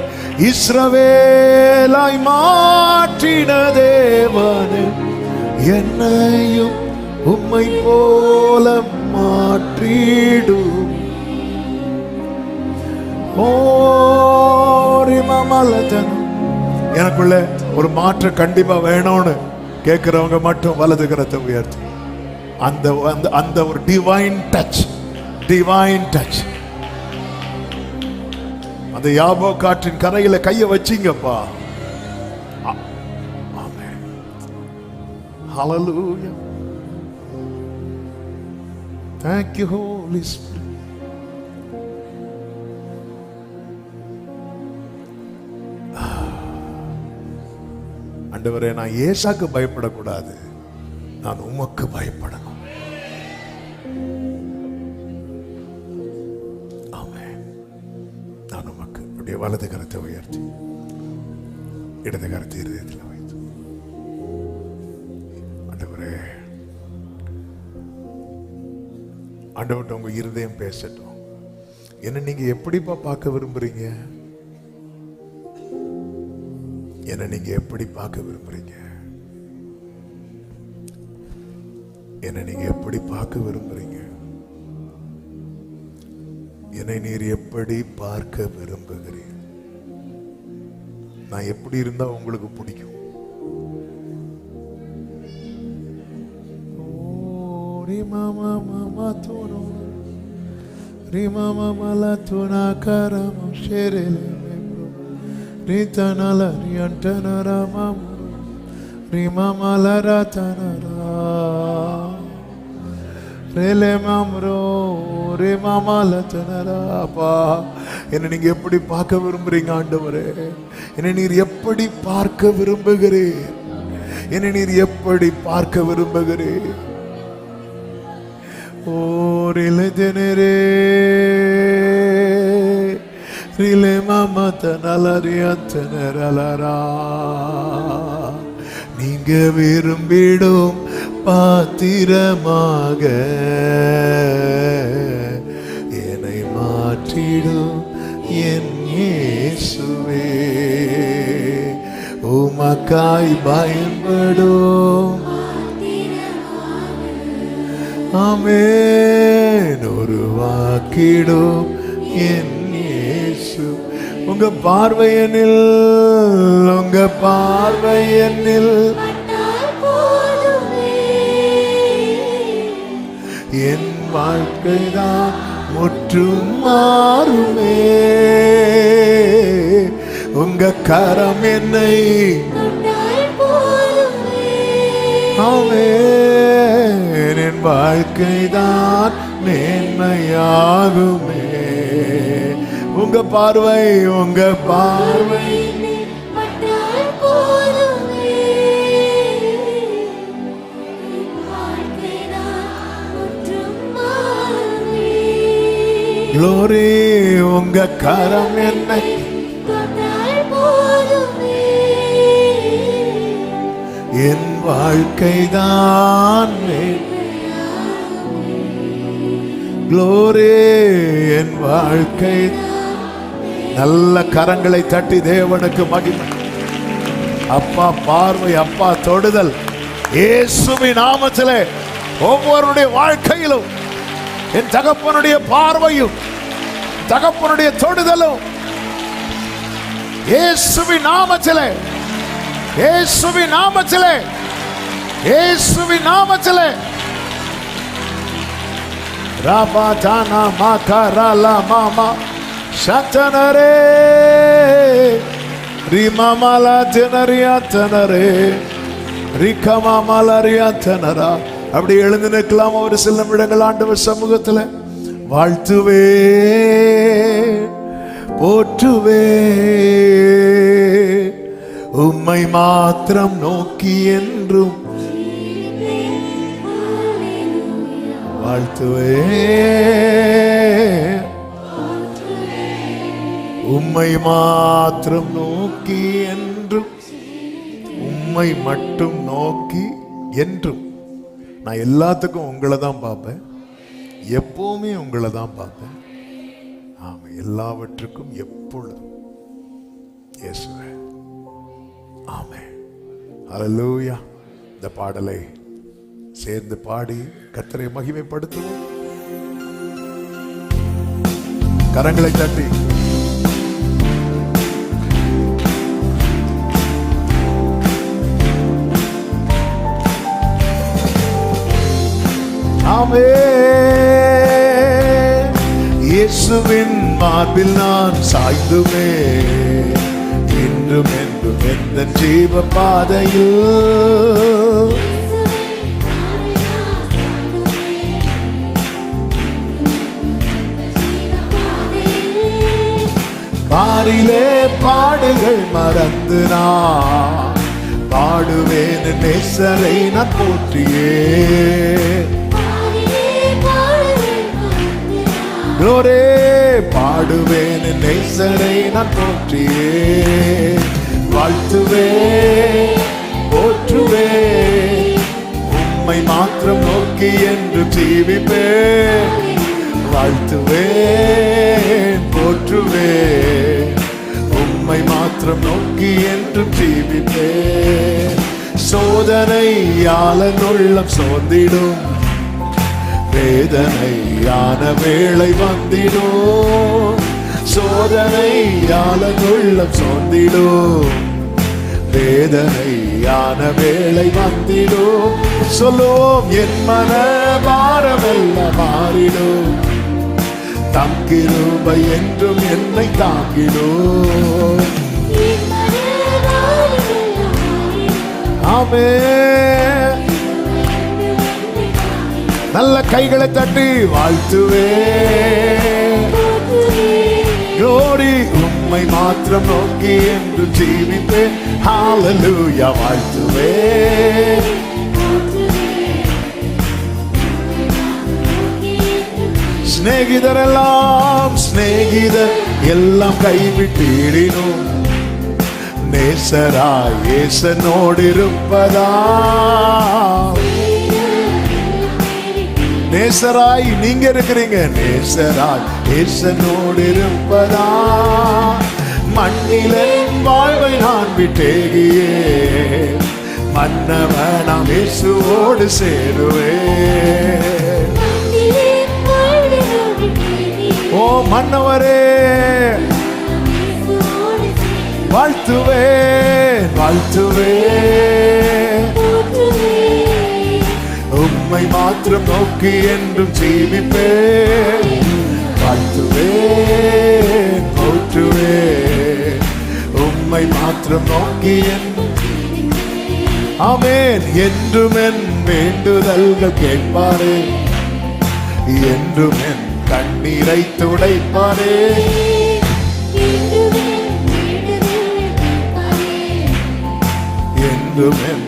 இஸ்ரவேலாய் மாற்றின தேவனே, என்னையும் உம்மை போல மாற்றிடும். எனக்குள்ள ஒரு மாற்றம் கண்டிப்பா வேணும்னு கேட்கிறவங்க மட்டும் வலது கரத்தை உயர்த்தி அந்த அந்த ஒரு டிவைன் டச் அந்த யாபோ காற்றின் கரையில கைய வச்சீங்கப்பா. ஆமென். ஹல்லேலூயா. Thank you Holy Spirit. ஆண்டவரே, நான் ஏசாக்கு பயப்படக்கூடாது, நான் உமக்கு பயப்படணும். வலது கரத்தை உயர்த்தி இடது கரத்தை இருதயத்தில் வைத்து, ஆண்டவரே, ஆண்டவர்கிட்ட உங்க இருதயம் பேசட்டும். என்ன நீங்க எப்படிப்பா பார்க்க விரும்புறீங்க? என்ன நீங்க எப்படி பார்க்க விரும்புறீங்க? என்ன நீங்க எப்படி பார்க்க விரும்புறீங்க? என்னை நீர் எப்படி பார்க்க விரும்புகிறீர்? நான் எப்படி இருந்தா உங்களுக்கு பிடிக்கும்? என்ன நீங்க எப்படி பார்க்க விரும்புறீங்க ஆண்டவரே? என்னை நீர் எப்படி பார்க்க விரும்புகிறீர்? என்னை நீர் எப்படி பார்க்க விரும்புகிறீர்? ஓ ரிலதனரே ரிலே மமதனலரியந்தனரலரா, நீங்க விரும்பிடும் பாத்திரமாக என்னை மாற்றிடும் என் இயேசுவே, உமக்காய் பயன்படும். ஆமென். உருவாக்கிடும் என் இயேசு. உங்க பார்வையனில், உங்க பார்வையனில் என் வாழ்க்கைதான் முற்றும் மாறுமே. உங்க கரம் என்னை ஆமென், என் வாழ்க்கைதான் மேன்மையாகுமே. உங்க பார்வை, உங்க பார்வை glory, உங்க கரம் என்னை என் வாழ்க்கைதான் glory, என் வாழ்க்கை. நல்ல கரங்களை தட்டி தேவனுக்கு மகிமை. அப்பா பார்வை, அப்பா தொடுதல், இயேசுவின் நாமத்திலே ஒவ்வொருடைய வாழ்க்கையிலும் என் தகப்பனுடைய பார்வையும் தகப்பனுடைய தொடுதலும் இயேசுவின் நாமத்திலே, இயேசுவின் நாமத்திலே, இயேசுவின் நாமத்திலே. ராபா தானா மாகாரலா மாமா சத்தனரே ரிமாமலா ஜனரியா தனரே ரிகமாமலரியா தனரா. அப்படி எழுந்து நிற்கலாம் ஒரு சில நிமிடங்கள் ஆண்டவர் சமூகத்தில். வாழ்த்துவே போற்றுவே உம்மை மாத்திரம் நோக்கி என்றும் வாழ்த்துவே உம்மை மாத்திரம் நோக்கி என்றும், உம்மை மட்டும் நோக்கி என்றும். நான் எல்லாத்துக்கும் உங்களை தான் பார்ப்பேன், எப்பவுமே உங்களை தான் பார்ப்பேன். ஆமா, எல்லாவற்றுக்கும் எப்பொழுதும் இயேசுவே. ஆமென். ஹல்லேலூயா. இந்த பாடலை சேர்ந்து பாடி கர்த்தரை மகிமைப்படுத்துவோம். கரங்களை தட்டி இயேசுவின் மார்பில் நான் சாய்ந்துமே இன்றும் என்றும் எந்த ஜீவ பாதையில். பாரிலே பாடுகள் மறந்து நான் பாடுவேன் நேசரை நான் போற்றியே. glory, பாடுவேன் நேசரை நான் போற்றியே. வாழ்த்துவே போற்றுவே உம்மை மாத்திரம் நோக்கி என்று ஜீவிப்பே. வாழ்த்துவே போற்றுவே உம்மை மாத்திரம் நோக்கி என்று ஜீவிப்பே. சோதனையால உள்ளம் சோர்ந்திடும், வேதனையான வேளை வந்திடும். சோதனையால உள்ளம் சோர்ந்திடும், வேதனையான வேளை வந்திடும். சொல்லும் என் மன பாரமெல்லாம் மாறிடும், தம் கிருபை என்றும் என்னை தாங்கிடும். ஆமென். நல்ல கைகளை தட்டி வாழ்த்துவே glory, உம்மை மாத்திரம் நோக்கி என்று ஜீவிப்பே. ஹalleluya. வாழ்த்துவே சிநேகிதரெல்லாம் சிநேகிதர் எல்லாம் கைவிட்டிடினும், நேசராய் இயேசுவோடு இருப்பதா. நேசராய் நீங்க இருக்கிறீங்க, நேசராய் ஈசனோடு இருப்பதா மண்ணிலே வாழ்வை நான் விட்டேகியே மன்னவனாம் இயேசுவோடு சேருவேன். ஓ மன்னவரே வாழ்த்துவேன் வாழ்த்துவேன் உம்மை மாத்திரம் நோக்கி என்றும் ஜீவிப்பேன். வாழ்த்துவேன் போற்றுவேன் உம்மை மாத்திரம் நோக்கி என்றும். ஆமென். என்றும் என் வேண்டுதல்கள் கேட்பாரே என்றும் என் கண்ணீரை துடைப்பாரே. என்றும் என்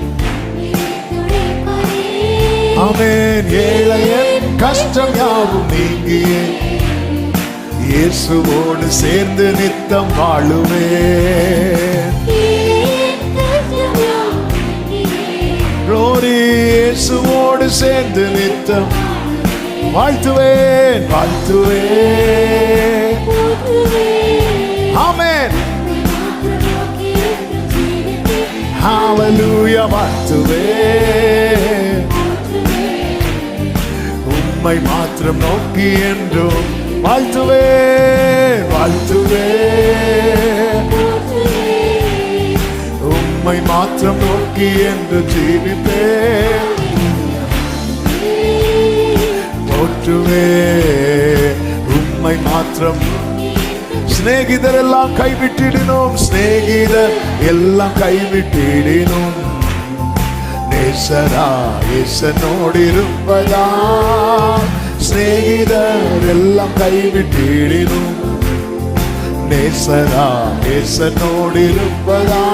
ஆமென். ஏழையன் கஷ்டம் யாவும் நீங்கியே இயேசுவோடு சேர்ந்து நித்தம் வாழுவேன். glory இயேசுவோடு சேர்ந்து நித்தம் வாழ்த்துவேன் வாழ்த்துவேன். ஆமென். ஹalleluya வாழ்த்துவேன் உம்மை மாத்திரம் நோக்கி என்றும் வாழ்த்துவேன் வாழ்த்துவேன் உம்மை மாத்திரம் நோக்கி என்று ஜீவிப்பேன். போற்றுவேன் உம்மை மாத்திரம். சிநேகிதர் எல்லாம் கைவிட்டிடினோம் சிநேகிதர் எல்லாம் கைவிட்டிடினோம் நேசரா இயேசுவோடு இருப்பதா சிநேகிதர் எல்லாம் கைவிட்டிடினோம் நேசரா இயேசுவோடு இருப்பதா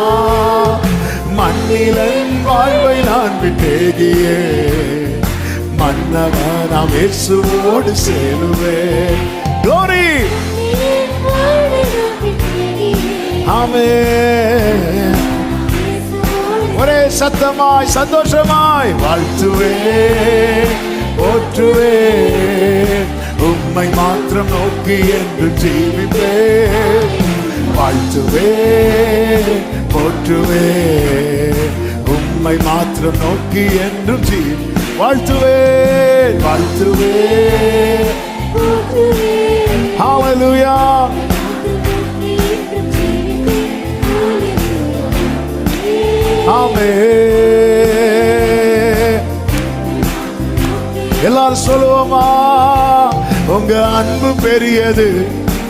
மண்ணிலன் வாழ்வை நான் விட்டேகியே மன்னவனாம் இயேசுவோடு சேருவேன். glory ஆமென். ஒரே சத்தமாய் சந்தோஷமாய் வாழ்த்துவேன் போற்றுவேன் உம்மை மாத்திரம் நோக்கி என்று ஜீவிப்பேன். வாழ்த்துவேன் போற்றுவேன் உம்மை மாத்திரம் நோக்கி என்றும் ஜீவி. வாழ்த்துவேன் வாழ்த்துவேன் ஹalleluya. ஆமென். எல்லாரும் சொல்லுவோமா உங்க அன்பு பெரியது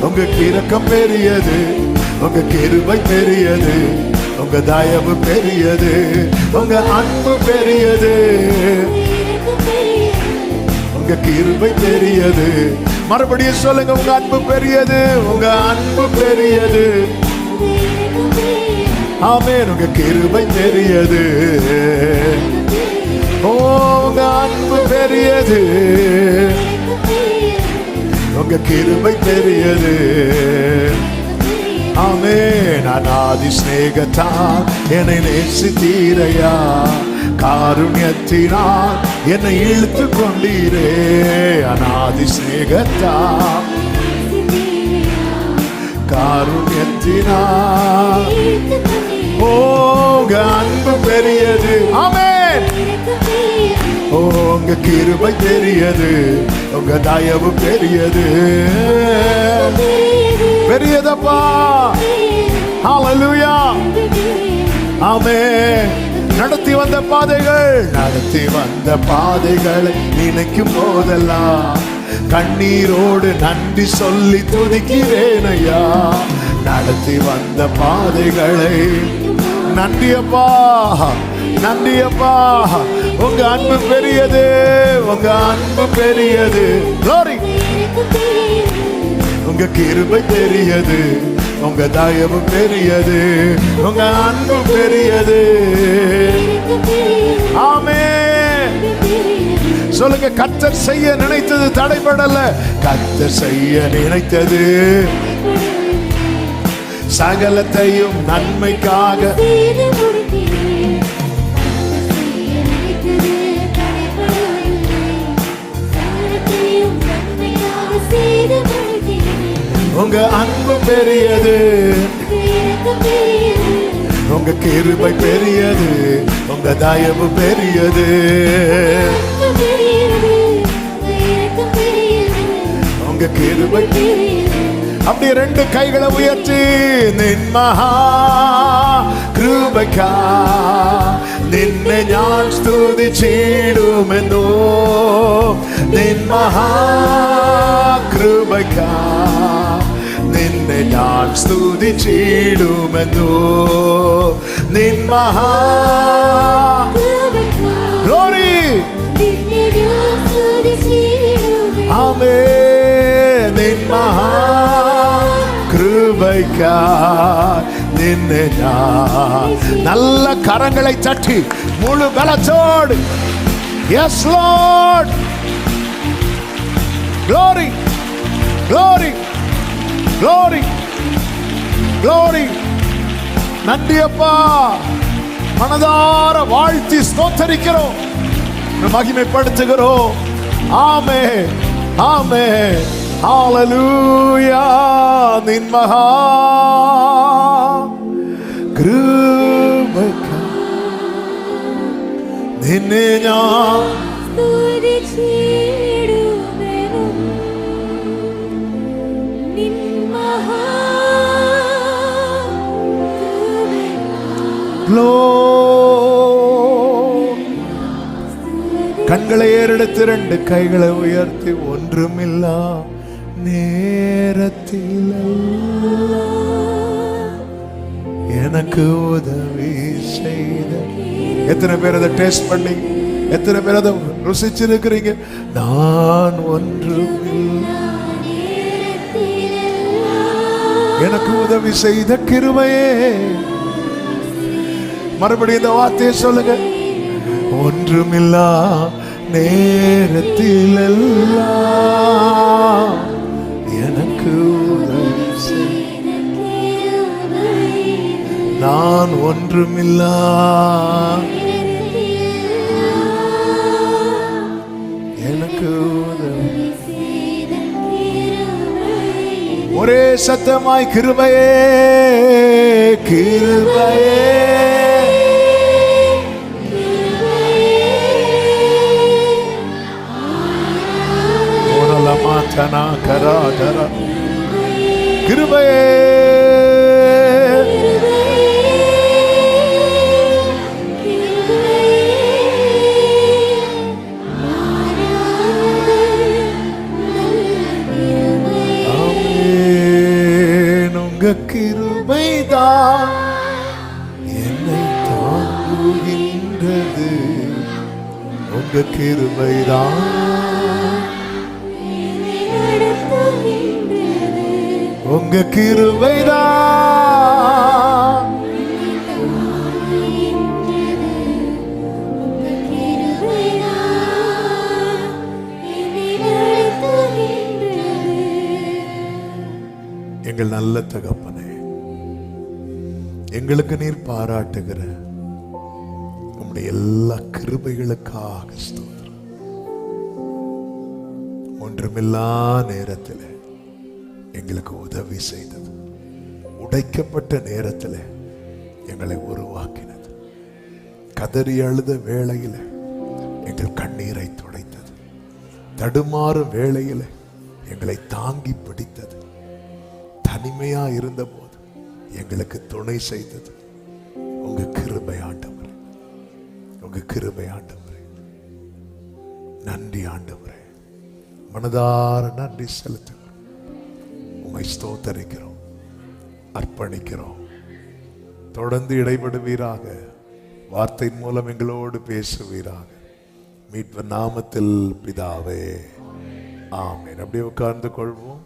உங்க இரக்கம் பெரியது உங்க கிருபை பெரியது உங்க தயவு பெரியது உங்க அன்பு பெரியது உங்க கிருபை பெரியது. மறுபடியும் சொல்லுங்க உங்க அன்பு பெரியது உங்க அன்பு பெரியது. ஆமென். உங்க கிருபை பெரியது உங்க அன்பு பெரியது உங்க கிருபை பெரியது. ஆமென். அநாதி சிநேகத்தால் என்னை நேசித்தீரையா காருண்யத்தினால் என்னை இழுத்து கொண்டீரே அநாதி சிநேகத்தால் காருண்யத்தினால் உங்க அன்பு பெரியது. ஆமென். உங்க கிருபை பெரியது உங்க தயவு பெரியது பெரியதப்பா. ஹalleluya. ஆமென். நடத்தி வந்த பாதைகளை நினைக்கும் போதெல்லாம் கண்ணீரோடு நன்றி சொல்லி துதிக்கிறேன் ஐயா. நடத்தி வந்த பாதைகளை நன்றியப்பா நன்றியப்பா. உங்க அன்பு பெரியது உங்க அன்பு பெரியது. glory. உங்க கிருபை பெரியது உங்க தயவு பெரியது உங்க அன்பு பெரியது. ஆமென். சொல்லுங்க கர்த்தர் செய்ய நினைத்தது தடைபடல. கர்த்தர் செய்ய நினைத்தது சகலத்தையும் நன்மைக்காக உங்க அன்பு பெரியது, உங்க கிருபை பெரியது, உங்க தயவு பெரியது, உங்க கிருபை. அப்படி ரெண்டு கைகளை உயர்த்தி നിൻ മഹാ കൃപയ്ക്കാ നിന്നെ ഞാൻ സ്തുതിച്ചിടുമെന്നോ, നിൻ മഹാ കൃപയ്ക്കാ നിന്നെ ഞാൻ സ്തുതിച്ചിടുമെന്നോ, നിൻ മഹാ ഗ്ലോറി. ആമേൻ. നിൻ മഹാ கிருபைக்காய் நின்னை நான். நல்ல கரங்களை தட்டி முழு பலத்தோடு yes Lord, glory glory glory glory. நன்றி அப்பா, மனதார வாழ்த்தி ஸ்தோத்தரிக்கிறோம், மகிமைப்படுத்துகிறோம். ஆமென் ஆமென். ஹalleluya. நின் மகா கிருபைக்காய் നിന്നെ ഞാൻ സ്തുതിച്ചിടുമെന്നും നിൻ മഹാ கண்களை ஏறெடுத்து ரெண்டு கைகளை உயர்த்தி ஒன்றுமில்ல நேரத்தில் எனக்கு உதவி செய்த. எத்தனை பேர் அதை டேஸ்ட் பண்ணி, எத்தனை பேர் அதை ருசிச்சிருக்கிறீங்க? நான் ஒன்றுமில்ல எனக்கு உதவி செய்த கிருபையே. மறுபடியும் இந்த வார்த்தையை சொல்லுங்க. ஒன்றுமில்லா நேரத்தில் எல்லாம் எனக்கு உதவி செய்த, நான் ஒன்றுமில்லா எனக்கு உதவி. ஒரே சத்தமாய் கிருபையே கிருபையே. மாத்தனா கராதரா கிருபையே உங்க கிருபைதான் என்னை தாங்குகின்றது, உங்க கிருபைதான் உங்க கிருபைதான் எங்கள் நல்ல தகப்பனே, எங்களுக்கு நீர் பாராட்டுகிற உம்முடைய எல்லா கிருபைகளுக்காக ஸ்தோத்திரம். ஒன்றுமில்லா நேரத்தில் எங்களுக்கு உதவி செய்தது, உடைக்கப்பட்ட நேரத்தில் எங்களை உருவாக்கினது, கதறி அழுத வேளையில் எங்கள் கண்ணீரை துடைத்தது, தடுமாறும் வேளையில் எங்களை தாங்கி பிடித்தது, தனிமையா இருந்த போது எங்களுக்கு துணை செய்தது உங்க கிருபை ஆண்டவரே, உங்க கிருபை ஆண்டவரே. நன்றி ஆண்டவரே, மனதார நன்றி செலுத்துகிறோம், உம்மை ஸ்தோத்தரிக்கிறோம், அர்ப்பணிக்கிறோம். தொடர்ந்து இடைபடுவீராக, வார்த்தையின் மூலம் எங்களோடு பேசுவீராக, மீட்பர் நாமத்தில் பிதாவே, ஆமென். அப்படியே உட்கார்ந்து கொள்வோம்.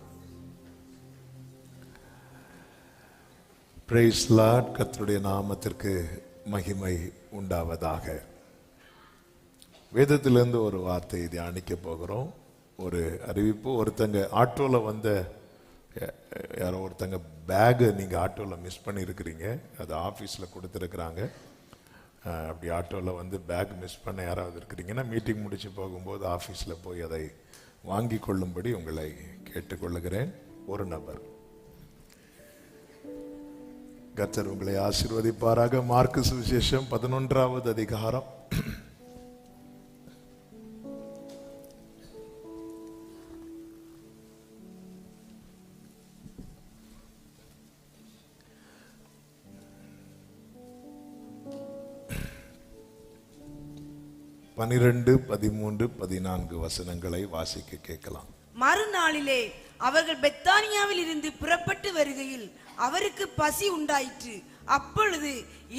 Praise Lord. கர்த்தருடைய நாமத்திற்கு மகிமை உண்டாவதாக. வேதத்திலிருந்து ஒரு வார்த்தையை தியானிக்க போகிறோம். ஒரு அறிவிப்பு. ஒருத்தங்க ஆட்டோவில் வந்த யாரோ ஒருத்தங்க பேகு நீங்கள் ஆட்டோவில் மிஸ் பண்ணியிருக்கிறீங்க, அது ஆஃபீஸில் கொடுத்துருக்குறாங்க. அப்படி ஆட்டோவில் வந்து பேக் மிஸ் பண்ண யாராவது இருக்கிறீங்கன்னா மீட்டிங் முடித்து போகும்போது ஆஃபீஸில் போய் அதை வாங்கி கொள்ளும்படி உங்களை கேட்டுக்கொள்ளுகிறேன். ஒரு நபர் கர்த்தர் உங்களை ஆசீர்வதிப்பாராக. மார்க்கு சுவிசேஷம் 11வது அதிகாரம் 12, 13, 14 வசனங்களை வாசிக்க கேட்கலாம். மறுநாளிலே அவர்கள் பெத்தானியாவில் இருந்து புறப்பட்டு வருகையில் அவருக்கு பசி உண்டாயிற்று. அப்பொழுது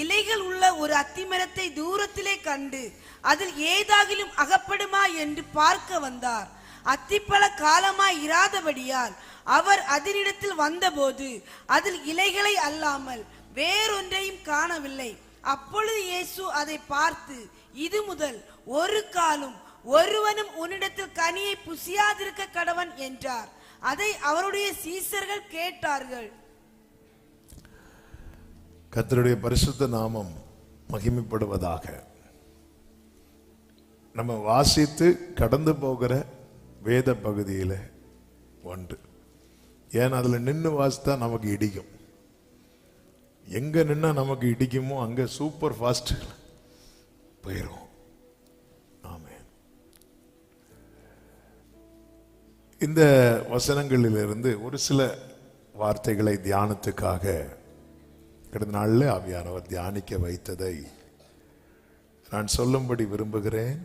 இலைகள் உள்ள ஒரு அத்திமரத்தை தூரத்திலே கண்டு அதில் ஏதாகிலும் அகப்படுமா என்று பார்க்க வந்தார். அத்திப்பழ காலமாய் இராதபடியால் அவர் அதனிடத்தில் வந்தபோது அதில் இலைகளை அல்லாமல் வேறொன்றையும் காணவில்லை. அப்பொழுது இயேசு அதை பார்த்து, இது முதல் ஒரு காலும் ஒருவனும் உன்னிடத்தில் கனியை புசியாதிருக்க கடவன் என்றார். அதை அவருடைய சீசர்கள் கேட்டார்கள். கர்த்தருடைய பரிசுத்த நாமம் மகிமைப்படுவதாக. நம்ம வாசித்து கடந்து போகிற வேத பகுதியில் ஒன்று. ஏன்னா அதில் நின்று வாசித்தா நமக்கு இடிக்கும். எங்க நின்னா நமக்கு இடிக்குமோ அங்க சூப்பர் ஃபாஸ்ட் போயிடும். ஆமென். இந்த வசனங்களிலிருந்து ஒரு சில வார்த்தைகளை தியானத்துக்காக கடந்த நாளில் ஆவியானவர் தியானிக்க வைத்ததை நான் சொல்லும்படி விரும்புகிறேன்.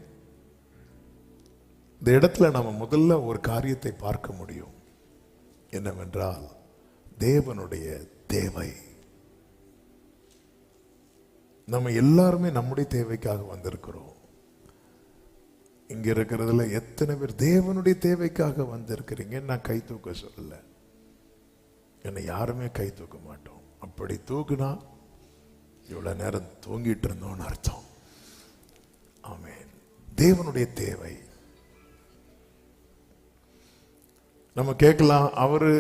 இந்த இடத்துல நம்ம முதல்ல ஒரு காரியத்தை பார்க்க முடியும். என்னவென்றால் தேவனுடைய தேவை. நம்ம எல்லாருமே நம்முடைய தேவைக்காக வந்திருக்கிறோம். இங்க இருக்கிறதுல எத்தனை பேர் தேவனுடைய தேவைக்காக வந்திருக்கிறீங்க? நான் கை தூக்க சொல்லல, என்னை யாருமே கை தூக்க மாட்டோம். அப்படி தூக்குனா இவ்வளவு நேரம் தூங்கிட்டு இருந்தோம்னு அர்த்தம். ஆமென். தேவனுடைய தேவை. நம்ம கேட்கலாம், அவரு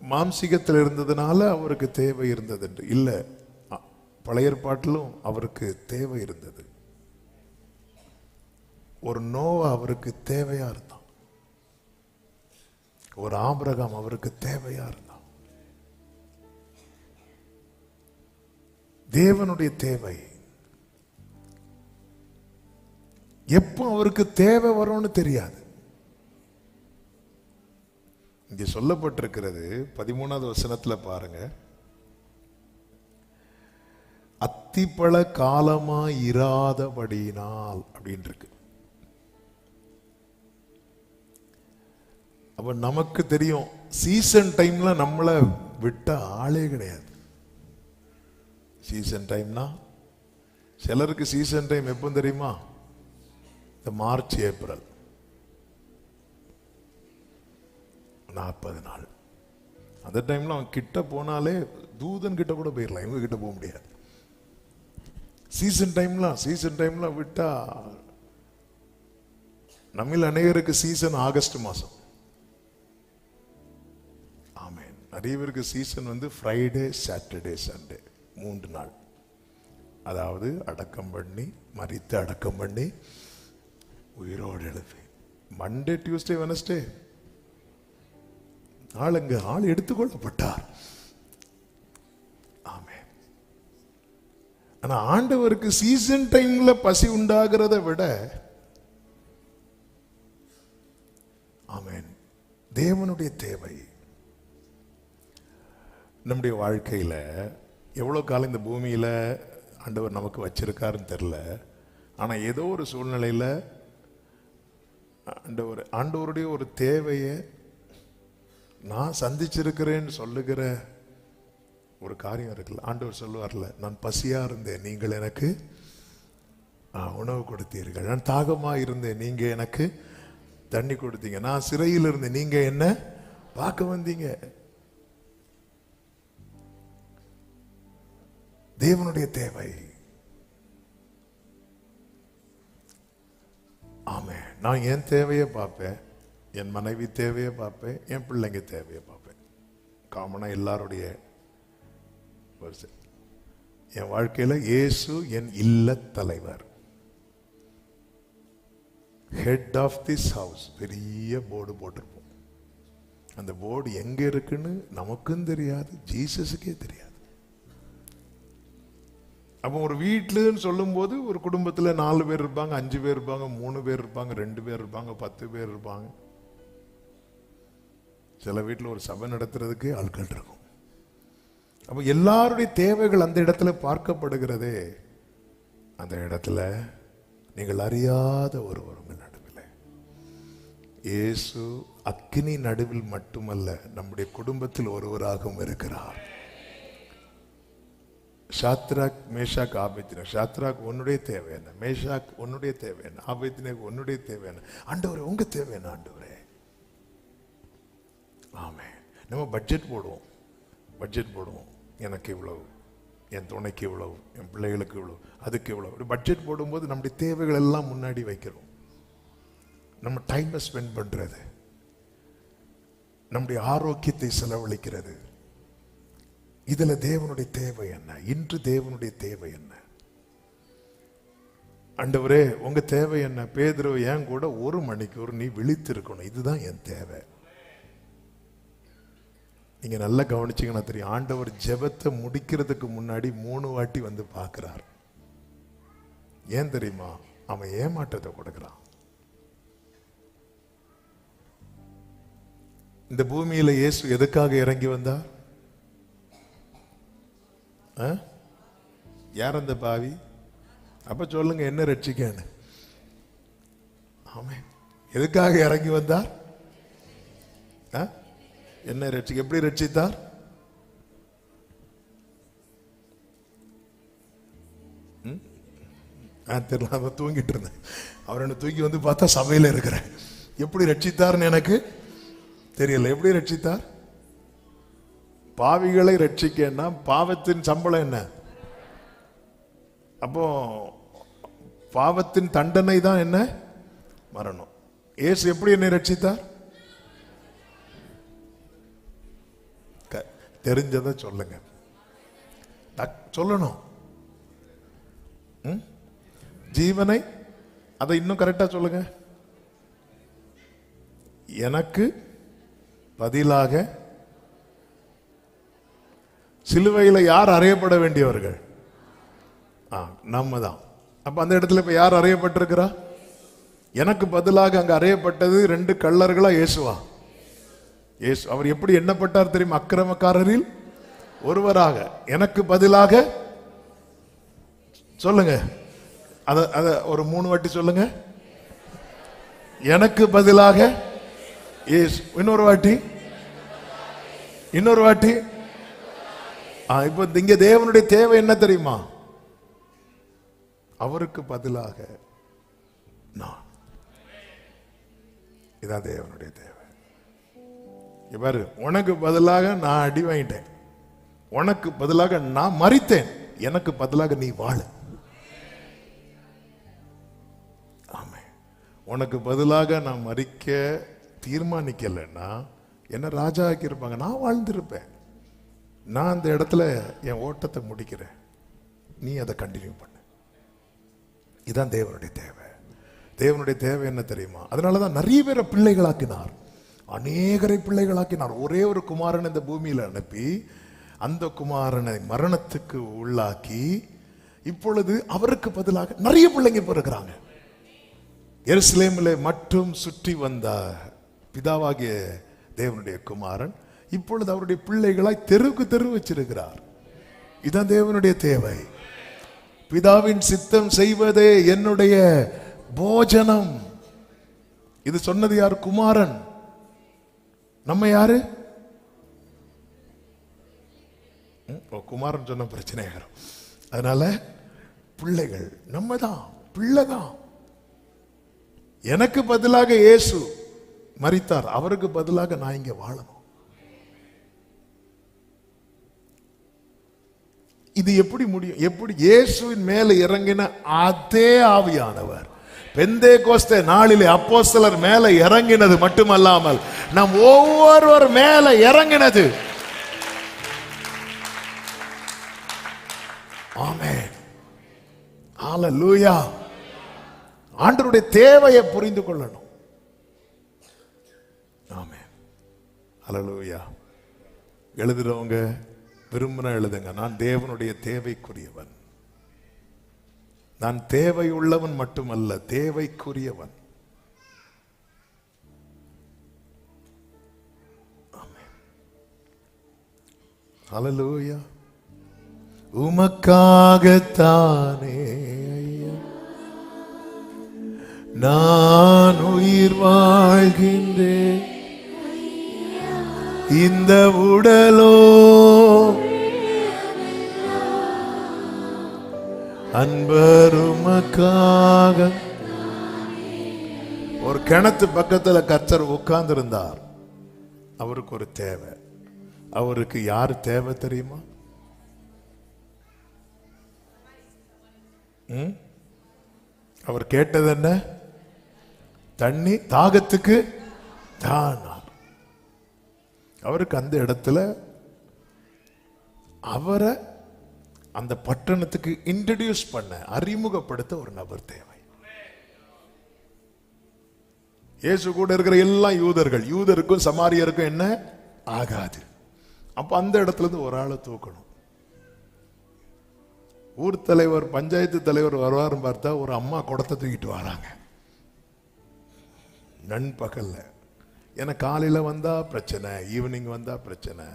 மாம்சிகத்தில் இருந்ததுனால அவருக்கு தேவை இருந்தது என்று. இல்லை, பழைய ஏற்பாட்டிலும் அவருக்கு தேவை இருந்தது. ஒரு நோவா அவருக்கு தேவையா இருந்தான். ஒரு ஆபிரகாம் அவருக்கு தேவையா இருந்தான். தேவனுடைய தேவை எப்போ அவருக்கு தேவை வரும்னு தெரியாது. இங்கே சொல்லப்பட்டிருக்கிறது 13வது வசனத்துல பாருங்க, அத்திப்பழ காலமா இராதபடியினால் அப்படின்னு இருக்கு. அப்ப நமக்கு தெரியும் சீசன் டைம்ல நம்மள விட்ட ஆளே கிடையாது. சீசன் டைம்னா சிலருக்கு சீசன் டைம் எப்போ தெரியுமா? இந்த மார்ச் ஏப்ரல் 40 நாள். அந்த டைம்ல அவன் கிட்ட போனாலே தூதன் கிட்ட கூட போயிடலாம், இவங்க கிட்ட போக முடியாது. சீசன் டைம்ல விட்டா நம்மில் அநேகருக்கு சீசன் ஆகஸ்ட் மாசம். ஆமென். நிறைய பேருக்கு சீசன் வந்து ஃப்ரைடே, சாட்டர்டே, சண்டே 3 நாள். அதாவது அடக்கம் பண்ணி, மரித்து அடக்கம் பண்ணி, உயிரோடு எழுப்பி மண்டே, டியூஸ்டே, வெனஸ்டே ஆள் எடுத்துக்கொள்ளப்பட்டார். ஆனா ஆண்டவருக்கு சீசன் டைம்ல பசி உண்டாகிறத விட ஆமென் தேவனுடைய தேவை. நம்முடைய வாழ்க்கையில எவ்வளவு காலம் இந்த பூமியில ஆண்டவர் நமக்கு வச்சிருக்காருன்னு தெரியல. ஆனா ஏதோ ஒரு சூழ்நிலையில ஆண்டவருடைய ஒரு தேவையை நான் சந்திச்சிருக்கிறேன்னு சொல்லுகிற ஒரு காரியம் இருக்குல்ல. ஆண்டவர் சொல்லுவார்ல, நான் பசியா இருந்தேன், நீங்கள் எனக்கு உணவு கொடுத்தீர்கள். நான் தாகமா இருந்தேன், நீங்க எனக்கு தண்ணி கொடுத்தீங்க. நான் சிறையில் இருந்தேன், நீங்க என்ன பார்க்க வந்தீங்க. தேவனுடைய தேவை. ஆமே. நான் என் தேவையை பார்ப்பேன், என் மனைவி தேவையை பார்ப்பேன், என் பிள்ளைங்க தேவையை பார்ப்பேன். காமனா எல்லாருடைய என் வாழ்க்கையில இயேசு என் இல்ல தலைவர், ஹெட் ஆஃப் திஸ் ஹவுஸ். பெரிய போர்டு போட்டிருப்போம். அந்த போர்டு எங்க இருக்குன்னு நமக்கும் தெரியாது, ஜீசஸுக்கே தெரியாது. அப்போ ஒரு வீட்டுன்னு சொல்லும்போது ஒரு குடும்பத்துல 4 பேர் இருப்பாங்க, 5 பேர் இருப்பாங்க, 3 பேர் இருப்பாங்க, 2 பேர் இருப்பாங்க, 10 பேர் இருப்பாங்க. சில வீட்டில் ஒரு சபை நடத்துறதுக்கு ஆட்கள் இருக்கும். அப்போ எல்லாருடைய தேவைகள் அந்த இடத்துல பார்க்கப்படுகிறதே. அந்த இடத்துல நீங்கள் அறியாத ஒருவர் உங்கள் நடுவில். இயேசு அக்கினி நடுவில் மட்டுமல்ல, நம்முடைய குடும்பத்தில் ஒருவராகவும் இருக்கிறார். Shadrach, Meshach, Abednego. ஷாத்ராக் உன்னுடைய தேவை என்ன? மேஷாக் உன்னுடைய தேவை என்ன? ஆபேத்நேகோ உன்னுடைய தேவை என்ன? ஆண்டவரே உங்க தேவை என்ன ஆண்டவரே? ஆமே. நம்ம பட்ஜெட் போடுவோம். எனக்கு இவ்வளவு, என் துணைக்கு இவ்வளவு, என் பிள்ளைகளுக்கு இவ்வளவு, அதுக்கு இவ்வளவு. ஒரு பட்ஜெட் போடும்போது நம்முடைய தேவைகள் எல்லாம் முன்னாடி வைக்கிறோம். நம்ம டைமை ஸ்பெண்ட் பண்றது, நம்முடைய ஆரோக்கியத்தை செலவழிக்கிறது. இதுல தேவனுடைய தேவை என்ன? இன்று தேவனுடைய தேவை என்ன? ஆண்டவரே உங்க தேவை என்ன? பேதுரு என் கூட 1 மணிக்கூர் நீ விழித்திருக்கணும், இதுதான் என் தேவை. நீங்க நல்லா கவனிச்சீங்கன்னா தெரியும், ஆண்டவர் ஜெபத்தை முடிக்கிறதுக்கு முன்னாடி 3 வாட்டி வந்து பார்க்கிறார். ஏன் தெரியுமா? அவன் ஏமாற்றத்தை கொடுக்கிறான். இந்த பூமியில இயேசு எதுக்காக இறங்கி வந்தார்? யார் அந்த பாவி? அப்ப சொல்லுங்க, என்ன ரட்சிக்கன்னு? ஆமே. எதுக்காக இறங்கி வந்தார்? என்ன ரட்சிக்க? எப்படி ரட்சித்தார்? தெரியல, அவன் தூங்கிட்டு இருந்தேன். அவர் என்ன தூக்கி வந்து பார்த்தா சபையில இருக்கிறேன். எப்படி ரட்சித்தார்னு எனக்கு தெரியல. எப்படி ரட்சித்தார்? பாவிகளை ரட்சிக்கன்னா பாவத்தின் சம்பளம் என்ன? அப்போ பாவத்தின் தண்டனை தான் என்ன? மரணம். இயேசு எப்படி என்னை ரட்சித்தார்? தெரிஞ்சதை சொல்லுங்க, சொல்லணும். ஜீவனை, அதை இன்னும் கரெக்டா சொல்லுங்க. எனக்கு பதிலாக சிலுவையில் யார் அறையப்பட வேண்டியவர்கள்? நம்ம தான். அப்ப அந்த இடத்துல இப்ப யார் அறையப்பட்டிருக்கிறா? எனக்கு பதிலாக அங்க அறையப்பட்டது 2 கள்ளர்களா? இயேசுவா? இயேசு. அவர் எப்படி எண்ணப்பட்டார் தெரியுமா? அக்கிரமக்காரரில் ஒருவராக. எனக்கு பதிலாக சொல்லுங்க, அத ஒரு 3 வாட்டி சொல்லுங்க. எனக்கு பதிலாக இயேசு. இன்னொரு வாட்டி. இப்ப இங்க தேவனுடைய தேவை என்ன தெரியுமா? அவருக்கு பதிலாக நான். இதான் தேவனுடைய தேவை. இவர் உனக்கு பதிலாக நான் அடி வாங்கிட்டேன், உனக்கு பதிலாக நான் மரித்தேன், எனக்கு பதிலாக நீ வாழ. ஆமே. உனக்கு பதிலாக நான் மரிக்க தீர்மானிக்கலைன்னா என்ன ராஜா ஆக்கியிருப்பாங்க, நான் வாழ்ந்திருப்பேன். நான் அந்த இடத்துல என் ஓட்டத்தை முடிக்கிறேன், நீ அதை கண்டினியூ பண்ண. இதுதான் தேவனுடைய தேவை. தேவனுடைய தேவை என்ன தெரியுமா? அதனாலதான் நிறைய பேரை பிள்ளைகளாக்கினார், அநேகரை பிள்ளைகளாக்கினார். ஒரே ஒரு குமாரன் இந்த பூமியில அனுப்பி அந்த குமாரனை மரணத்துக்கு உள்ளாக்கி இப்பொழுது அவருக்கு பதிலாக நிறைய பிள்ளைங்க பிறகுறாங்க. எருசலேமிலே மட்டும் சுற்றி வந்த பிதாவாகிய தேவனுடைய குமாரன் இப்பொழுது அவருடைய பிள்ளைகளாய் தெருவுக்கு தெரு வச்சிருக்கிறார். இதுதான் தேவனுடைய தேவை. பிதாவின் சித்தம் செய்வதே என்னுடைய போஜனம். இது சொன்னது யார்? குமாரன். நம்ம யாரு? குமாரன் சொன்ன பிரச்சனை யாரும். அதனால பிள்ளைகள் நம்ம தான், பிள்ளைதான். எனக்கு பதிலாக இயேசு மரித்தார், அவருக்கு பதிலாக நான் இங்க வாழணும். இது எப்படி முடியும்? எப்படி? இயேசுவின் மேல இறங்கின அதே ஆவியானவர் பெந்தேகோஸ்தே நாளிலே அப்போஸ்தலர் மேல இறங்கினது மட்டுமல்லாமல் நம் ஒவ்வொருவர் மேல இறங்கினது. ஆமென், ஹல்லேலூயா. ஆண்டவருடைய தேவையை புரிந்து கொள்ளணும். ஆமென், ஹல்லேலூயா. எழுதுறவங்க விரும்பினா எழுதுங்க, நான் தேவனுடைய தேவைக்குரியவன். நான் தேவை உள்ளவன் மட்டுமல்ல, தேவைக்குரியவன். ஹல்லேலூயா. உமக்காகத்தானே ஐயா நான் உயிர் வாழ்கின்றேன், இந்த உடலோ அன்பர் உமக்காக. ஒரு கிணத்து பக்கத்துல கர்த்தர் உட்கார்ந்து இருந்தார். அவருக்கு ஒரு தேவை. அவருக்கு யார் தேவை தெரியுமா? அவர் கேட்டது என்ன? தண்ணி, தாகத்துக்கு தானார். அவருக்கு அந்த இடத்துல அவரை அந்த பட்டணத்துக்கு இன்ட்ரடியூஸ் பண்ண, அறிமுகப்படுத்த ஒரு நபர் தேவை. இயேசு கூட இருக்கிற எல்லா யூதர்கள், யூதருக்கும் சமாரியருக்கும் என்ன ஆகாது. அப்ப அந்த இடத்துல இருந்து ஒரு ஆளை தூக்கணும். ஊர் தலைவர், பஞ்சாயத்து தலைவர் வருவாரு பார்த்தா ஒரு அம்மா குடத்தை தூக்கிட்டு வராங்க நண்பகல்ல. ஏன்னா காலையில வந்தா பிரச்சனை, ஈவினிங் வந்தா பிரச்சனை,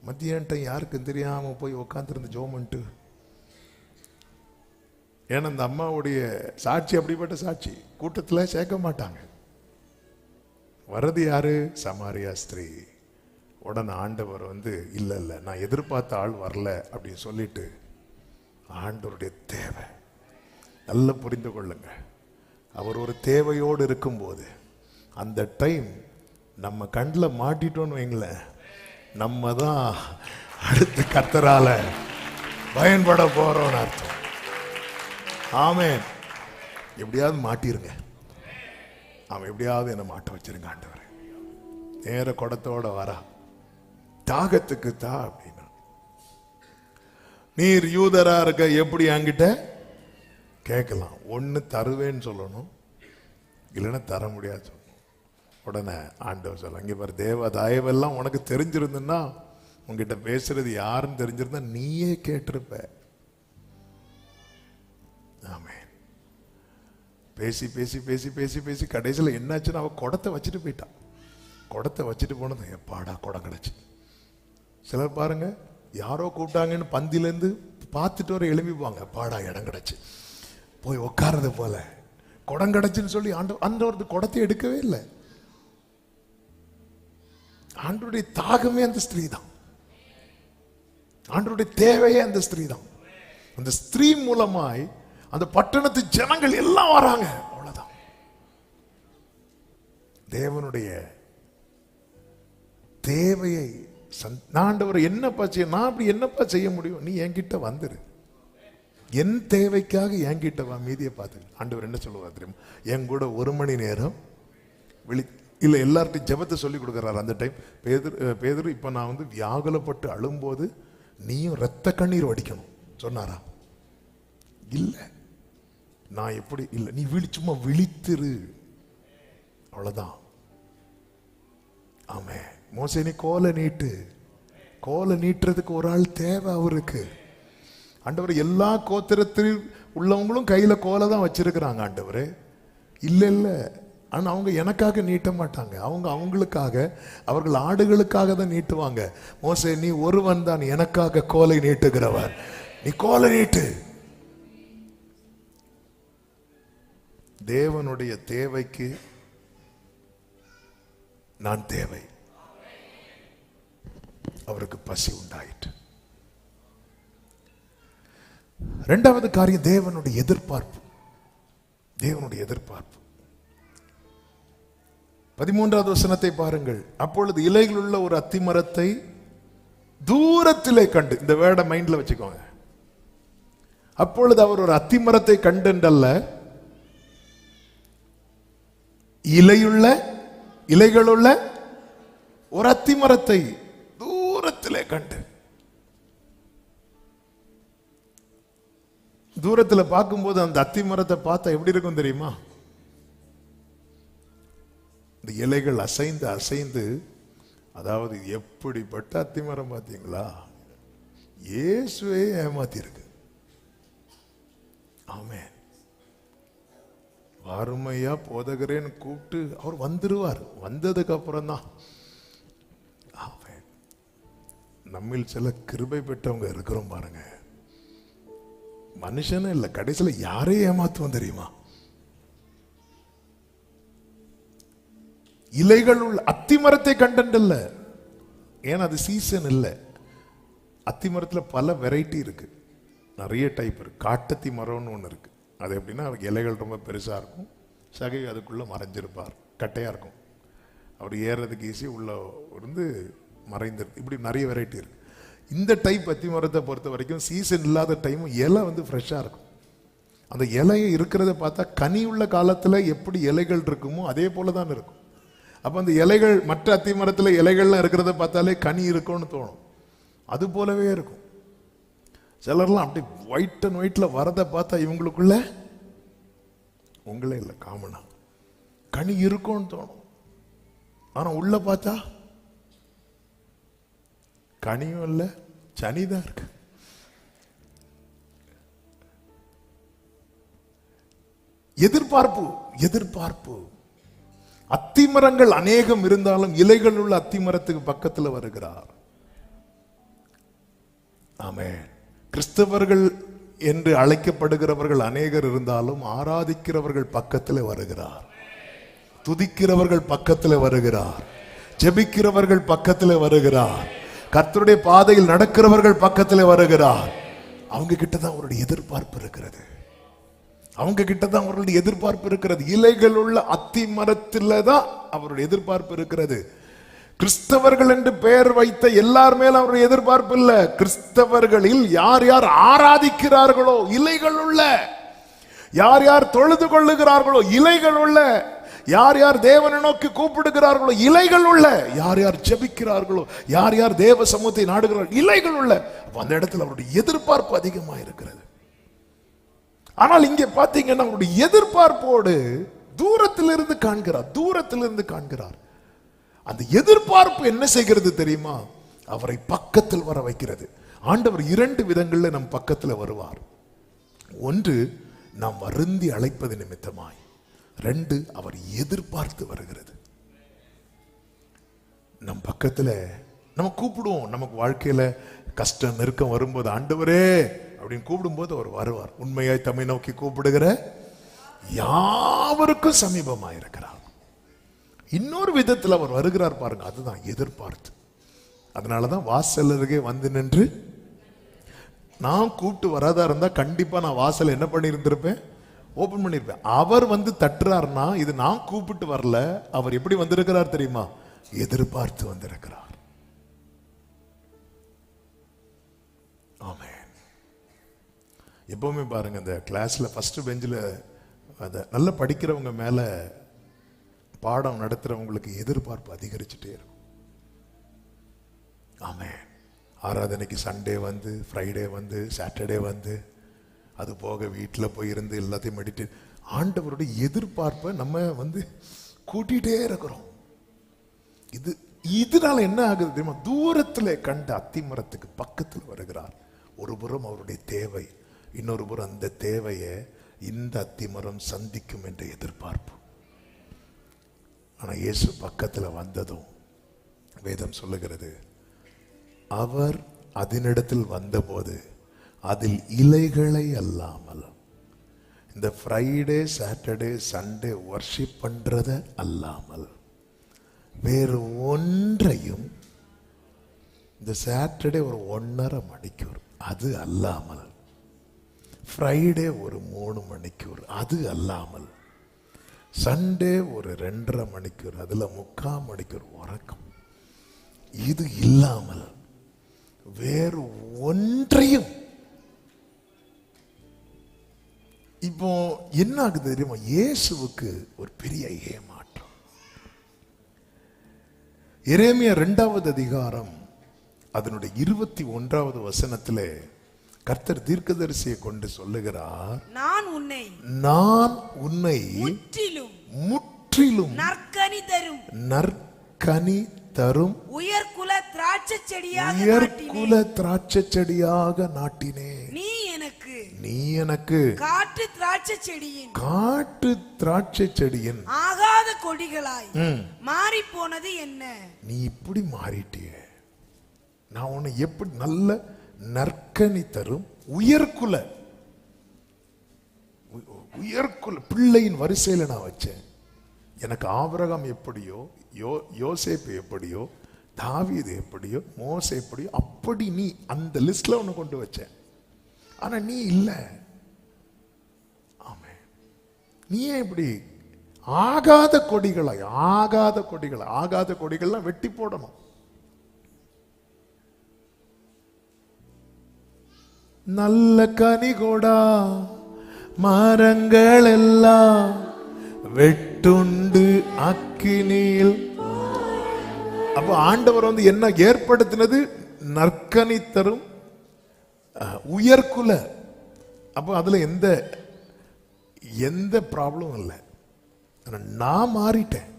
மத்தியானம் யாருக்கும் தெரியாம போய் உட்காந்துருந்து ஜோமன்ட்டு. ஏன்னா அந்த அம்மாவுடைய சாட்சி அப்படிப்பட்ட சாட்சி, கூட்டத்தில் சேர்க்க மாட்டாங்க. வரது யாரு? சமாரியா ஸ்திரீ. உடனே ஆண்டவர் இல்லை இல்லை, நான் எதிர்பார்த்த ஆள் வரல அப்படின்னு சொல்லிட்டு, ஆண்டவருடைய தேவை நல்லா புரிந்து கொள்ளுங்க. அவர் ஒரு தேவையோடு இருக்கும்போது அந்த டைம் நம்ம கண்ணில் மாட்டிட்டோன்னு வைங்களேன், நம்ம தான் அடுத்து கர்த்தரால பயன்பட போறோம்னு அர்த்தம். ஆமென். எப்படியாவது மாட்டிருங்க. அவன் எப்படியாவது என்ன மாட்ட வச்சிருங்க ஆண்டவர். நேர குடத்தோட வரா, தாகத்துக்கு தா அப்படின்னா. நீர் யூதரா இருக்க, எப்படி என்கிட்ட கேட்கலாம்? ஒன்னு தருவேன்னு சொல்லணும், இல்லைன்னா தர முடியாது சொல்லணும். உடனே ஆண்டவர் சொல்ல, இங்க பாரு, தேவ தயவெல்லாம் உனக்கு தெரிஞ்சிருந்துன்னா, உங்ககிட்ட பேசுறது யாருன்னு தெரிஞ்சிருந்தா நீயே கேட்டிருப்ப. ஆமென். பேசி பேசி பேசி பேசி பேசி கடைசியில் என்னாச்சுன்னா அவ குடத்தை வச்சுட்டு போயிட்டான். குடத்தை வச்சுட்டு போனது எப்பாடா குடம் கிடச்சி. சிலர் பாருங்க, யாரோ கூப்பிட்டாங்கன்னு பந்திலேருந்து பார்த்துட்டு வர எழுப்பிப்பாங்க, பாடா இடம் கிடச்சி, போய் உட்காரது போல. குடம் கிடச்சுன்னு சொல்லி ஆண்டவர் குடத்தை எடுக்கவே இல்லை. ஆண்டவருடைய தாகமே அந்த ஸ்திரீ தான், ஆண்டவருடைய தேவையே அந்த ஸ்திரீ தான். அந்த ஸ்திரீ மூலமாய் அந்த பட்டணத்து ஜனங்கள் எல்லாம் வராங்க. அவ்வளவுதான். தேவனுடைய தேவையை ஆண்டவர் என்னப்பா செய்ய, நான் அப்படி என்னப்பா செய்ய முடியும்? நீ என்கிட்ட வந்துரு, என் தேவைக்காக என்கிட்ட வா, மீதியை பார்த்து. ஆண்டவர் என்ன சொல்லுவார் தெரியுமா? என் கூட 1 மணி நேரம் இல்லை, எல்லார்ட்டையும் ஜெபத்தை சொல்லி கொடுக்குறாரு. அந்த டைம் பேதுரு இப்போ நான் வியாகுலப்பட்டு அழும்போது நீயும் ரத்த கண்ணீர் வடிக்கணும் சொன்னாரா? இல்லை, நான் எப்படி இல்லை, நீ சும்மா விழித்திரு, அவ்வளவுதான். ஆமே. மோசே நீ கோலை நீட்டு. கோலை நீட்டுறதுக்கு ஒரு ஆள் தேவை அவருக்கு. ஆண்டவர் எல்லா கோத்திரத்தில் உள்ளவங்களும் கையில கோலை தான் வச்சிருக்கிறாங்க ஆண்டவரே. இல்லை இல்லை, ஆனா அவங்க எனக்காக நீட்ட மாட்டாங்க, அவங்க அவங்களுக்காக, அவர்கள் ஆடுகளுக்காக தான் நீட்டுவாங்க. மோசே நீ ஒருவன் தான் எனக்காக கோலை நீட்டுகிறவர், நீ கோலை நீட்டு. தேவனுடைய தேவைக்கு நான் தேவை. அவருக்கு பசி உண்டாயிற்று. இரண்டாவது காரியம் தேவனுடைய எதிர்பார்ப்பு. தேவனுடைய எதிர்பார்ப்பு 13வது வசனத்தை பாருங்கள். அப்பொழுது இலைகள் உள்ள ஒரு அத்திமரத்தை தூரத்திலே கண்டு, இந்த வேர்டை மைண்ட்ல வச்சுக்கோங்க. அப்பொழுது அவர் ஒரு அத்திமரத்தை கண்டல்ல, இலைகளுள்ள ஒரு அத்திமரத்தை தூரத்திலே கண்டு. தூரத்துல பார்க்கும்போது அந்த அத்திமரத்தை பார்த்தா எப்படி இருக்கும் தெரியுமா? இந்த இலைகள் அசைந்து அசைந்து, அதாவது எப்படிப்பட்ட அத்திமரம் பார்த்தீங்களா? இயேசுவே ஏமாத்தி இருக்கு. ஆமென். வாருமையா போதகரேன்னு கூப்பிட்டு அவர் வந்துருவார். வந்ததுக்கு அப்புறம் தான் நம்மில் சில கிருபை பெற்றவங்க இருக்கிறோம் பாருங்க. மனுஷனே இல்ல, கடைசியில யாரையும் ஏமாத்துவோம் தெரியுமா? இலைகள் உள்ள அத்திமரத்தை கண்டன்ட் இல்ல, ஏன்னா அது சீசன் இல்லை. அத்திமரத்துல பல வெரைட்டி இருக்கு, நிறைய டைப் இருக்கு. காட்டத்தி மரம்னு ஒன்று இருக்கு. அது எப்படின்னா இலைகள் ரொம்ப பெருசா இருக்கும், சகை அதுக்குள்ள மறைஞ்சிருப்பார், கட்டையா இருக்கும். அவர் ஏறுறதுக்கு ஈஸி, உள்ள இருந்து மறைந்திருக்கு. இப்படி நிறைய வெரைட்டி இருக்கு. இந்த டைப் அத்தி மரத்தை பொறுத்த வரைக்கும் சீசன் இல்லாத டைமும் இலை வந்து ஃப்ரெஷ்ஷாக இருக்கும். அந்த இலையை இருக்கிறத பார்த்தா கனி உள்ள காலத்தில் எப்படி இலைகள் இருக்குமோ அதே போல தான் இருக்கும். அப்போ அந்த இலைகள் மற்ற அத்தி மரத்தில் இலைகள்லாம் இருக்கிறத பார்த்தாலே கனி இருக்கும்னு தோணும். அது போலவே இருக்கும். சிலர்லாம் அப்படி ஒயிட் அண்ட் ஒயிட்ல வரதை பார்த்தா இவங்களுக்குள்ள உங்களே இல்லை காமனா கனி இருக்கும்னு தோணும். ஆனால் உள்ள பார்த்தா கனியும் இல்லை, சனிதான் இருக்கு. எதிர்பார்ப்பு எதிர்பார்ப்பு. அத்திமரங்கள் அநேகம் இருந்தாலும் இலைகள் உள்ள அத்திமரத்துக்கு பக்கத்துல வருகிறார். ஆமென். கிறிஸ்தவர்கள் என்று அழைக்கப்படுகிறவர்கள் அநேகர் இருந்தாலும் ஆராதிக்கிறவர்கள் பக்கத்தில் வருகிறார், துதிக்கிறவர்கள் பக்கத்தில் வருகிறார், ஜெபிக்கிறவர்கள் பக்கத்தில் வருகிறார், கர்த்தருடைய பாதையில் நடக்கிறவர்கள் பக்கத்தில் வருகிறார். அவங்க கிட்டதான் அவருடைய எதிர்பார்ப்பு இருக்கிறது. அவங்க கிட்டதான் அவருடைய எதிர்பார்ப்பு இருக்கிறது. இலைகள் உள்ள அத்தி மரத்துல தான் அவருடைய எதிர்பார்ப்பு இருக்கிறது. கிறிஸ்தவர்கள் என்று பெயர் வைத்த எல்லார் மேல அவருடைய எதிர்பார்ப்பு இல்ல. கிறிஸ்தவர்களில் யார் யார் ஆராதிக்கிறார்களோ இலைகள் உள்ள, யார் யார் தொழுது கொள்ளுகிறார்களோ இலைகள் உள்ள, யார் யார் தேவனை நோக்கி கூப்பிடுகிறார்களோ இலைகள் உள்ள, யார் யார் ஜெபிக்கிறார்களோ, யார் யார் தேவ சமூகத்தை நாடுகிறார்கள் இலைகள் உள்ள, அந்த இடத்துல அவருடைய எதிர்பார்ப்பு அதிகமாக இருக்கிறது. ஆனால் இங்கே பாத்தீங்கன்னா அவருடைய எதிர்பார்ப்போடு தூரத்திலிருந்து காண்கிறார், தூரத்திலிருந்து காண்கிறார். அந்த எதிர்பார்ப்பு என்ன செய்கிறது தெரியுமா? அவரை பக்கத்தில் வர வைக்கிறது. ஆண்டவர் இரண்டு விதங்கள்ல நம் பக்கத்தில் வருவார். ஒன்று நாம் வருந்தி அழைப்பது நிமித்தமாய், ரெண்டு அவர் எதிர்பார்த்து வருகிறது. நம் பக்கத்துல நம்ம கூப்பிடுவோம். நமக்கு வாழ்க்கையில கஷ்டம் நெருக்கம் வரும்போது ஆண்டவரே அப்படின்னு கூப்பிடும்போது அவர் வருவார். உண்மையாய் தம்மை நோக்கி கூப்பிடுகிற யாவருக்கும் சமீபமாக இருக்கிறார். இன்னொரு விதத்தில் அவர் வருகிறார் பாருங்க, அதுதான் எதிர்பார்த்து. அதனாலதான் வாசல் அருகே வந்து நின்று, நான் கூப்பிட்டு வராதா இருந்தா கண்டிப்பா நான் வாசல் என்ன பண்ணி இருந்திருப்பேன், ஓபன் பண்ணிருப்பேன். அவர் வந்து தட்டுறாருன்னா இது நான் கூப்பிட்டு வரல, அவர் எப்படி வந்திருக்கிறார் தெரியுமா? எதிர்பார்த்து வந்திருக்கிறார். ஆமென். எப்பவுமே பாருங்க, இந்த கிளாஸ்ல ஃபர்ஸ்ட் பெஞ்சில் அதை நல்லா படிக்கிறவங்க மேல பாடம் நடத்துறவங்களுக்கு எதிர்பார்ப்பு அதிகரிச்சுட்டே இருக்கும். ஆமென். ஆராதனைக்கு சண்டே வந்து, ஃப்ரைடே வந்து, சாட்டர்டே வந்து, அது போக வீட்டில் போய் இருந்து எல்லாத்தையும் மெடிடேட், ஆண்டவருடைய எதிர்பார்ப்பை நம்ம வந்து கூட்டிகிட்டே இருக்கிறோம். இதனால என்ன ஆகுது தெரியுமா? தூரத்தில் கண்ட அத்திமரத்துக்கு பக்கத்தில் வருகிறார். ஒரு புறம் அவருடைய தேவை, இன்னொரு புறம் அந்த தேவையை இந்த அத்திமரம் சந்திக்கும் என்ற எதிர்பார்ப்பு. ஆனா இயேசு பக்கத்தில் வந்ததும் வேதம் சொல்லுகிறது, அவர் அதனிடத்தில் வந்தபோது அதில் இலைகளை அல்லாமல், இந்த ஃப்ரைடே சாட்டர்டே சண்டே வர்ஷிப் பண்றத அல்லாமல் வேறு ஒன்றையும், இந்த சாட்டர்டே ஒரு 1.5 மணிக்கூர் அது அல்லாமல், ஃப்ரைடே ஒரு 3 மணிக்கூர் அது அல்லாமல், சண்டே ஒரு 2.5 மணிக்கூர், அதுல 3/4 மணிக்கூர் உறக்கம், இது இல்லாமல் வேறு ஒன்றையும். இப்போ என்ன ஆகுது தெரியுமா? இயேசுவுக்கு ஒரு பெரிய ஏமாற்றம். எரேமியா 2வது அதிகாரம் அதனுடைய 21வது வசனத்திலே கர்த்தர் தீர்க்கதரிசியை கொண்டு சொல்லுகிறார், நான் உன்னை முற்றிலும் நற்கனி தரும் உயர்குல திராட்சை செடியாக நாட்டினேன். நீ எனக்கு காட்டு திராட்சை செடியின் காட்டு திராட்சை செடியின் ஆகாத கொடிகளாய் மாறி போனது என்ன? நீ இப்படி மாறிட்டிய, நான் உன்னை எப்படி நல்ல நற்கனி தரும் உயர்குல பிள்ளையின் வரிசையில நான் வச்சேன். எனக்கு ஆபிரகாம் எப்படியோ, யோசேப்பு எப்படியோ, தாவீது எப்படியோ, மோசே எப்படியோ, அப்படி நீ அந்த லிஸ்ட்ல ஒண்ணு கொண்டு வச்சேன். ஆனா நீ இல்ல. ஆமே, நீ இப்படி ஆகாத கொடிகள்லாம் வெட்டி போடணும். நல்ல கனிகொடா மரங்கள் எல்லாம் வெட்டுண்டு அக்கினியில். அப்ப ஆண்டவர் என்ன ஏற்படுத்தினது? நற்கனி தரும் உயர்குல. அப்ப அதுல எந்த ப்ராப்ளமும் இல்லை. நான் மாறிட்டேன்.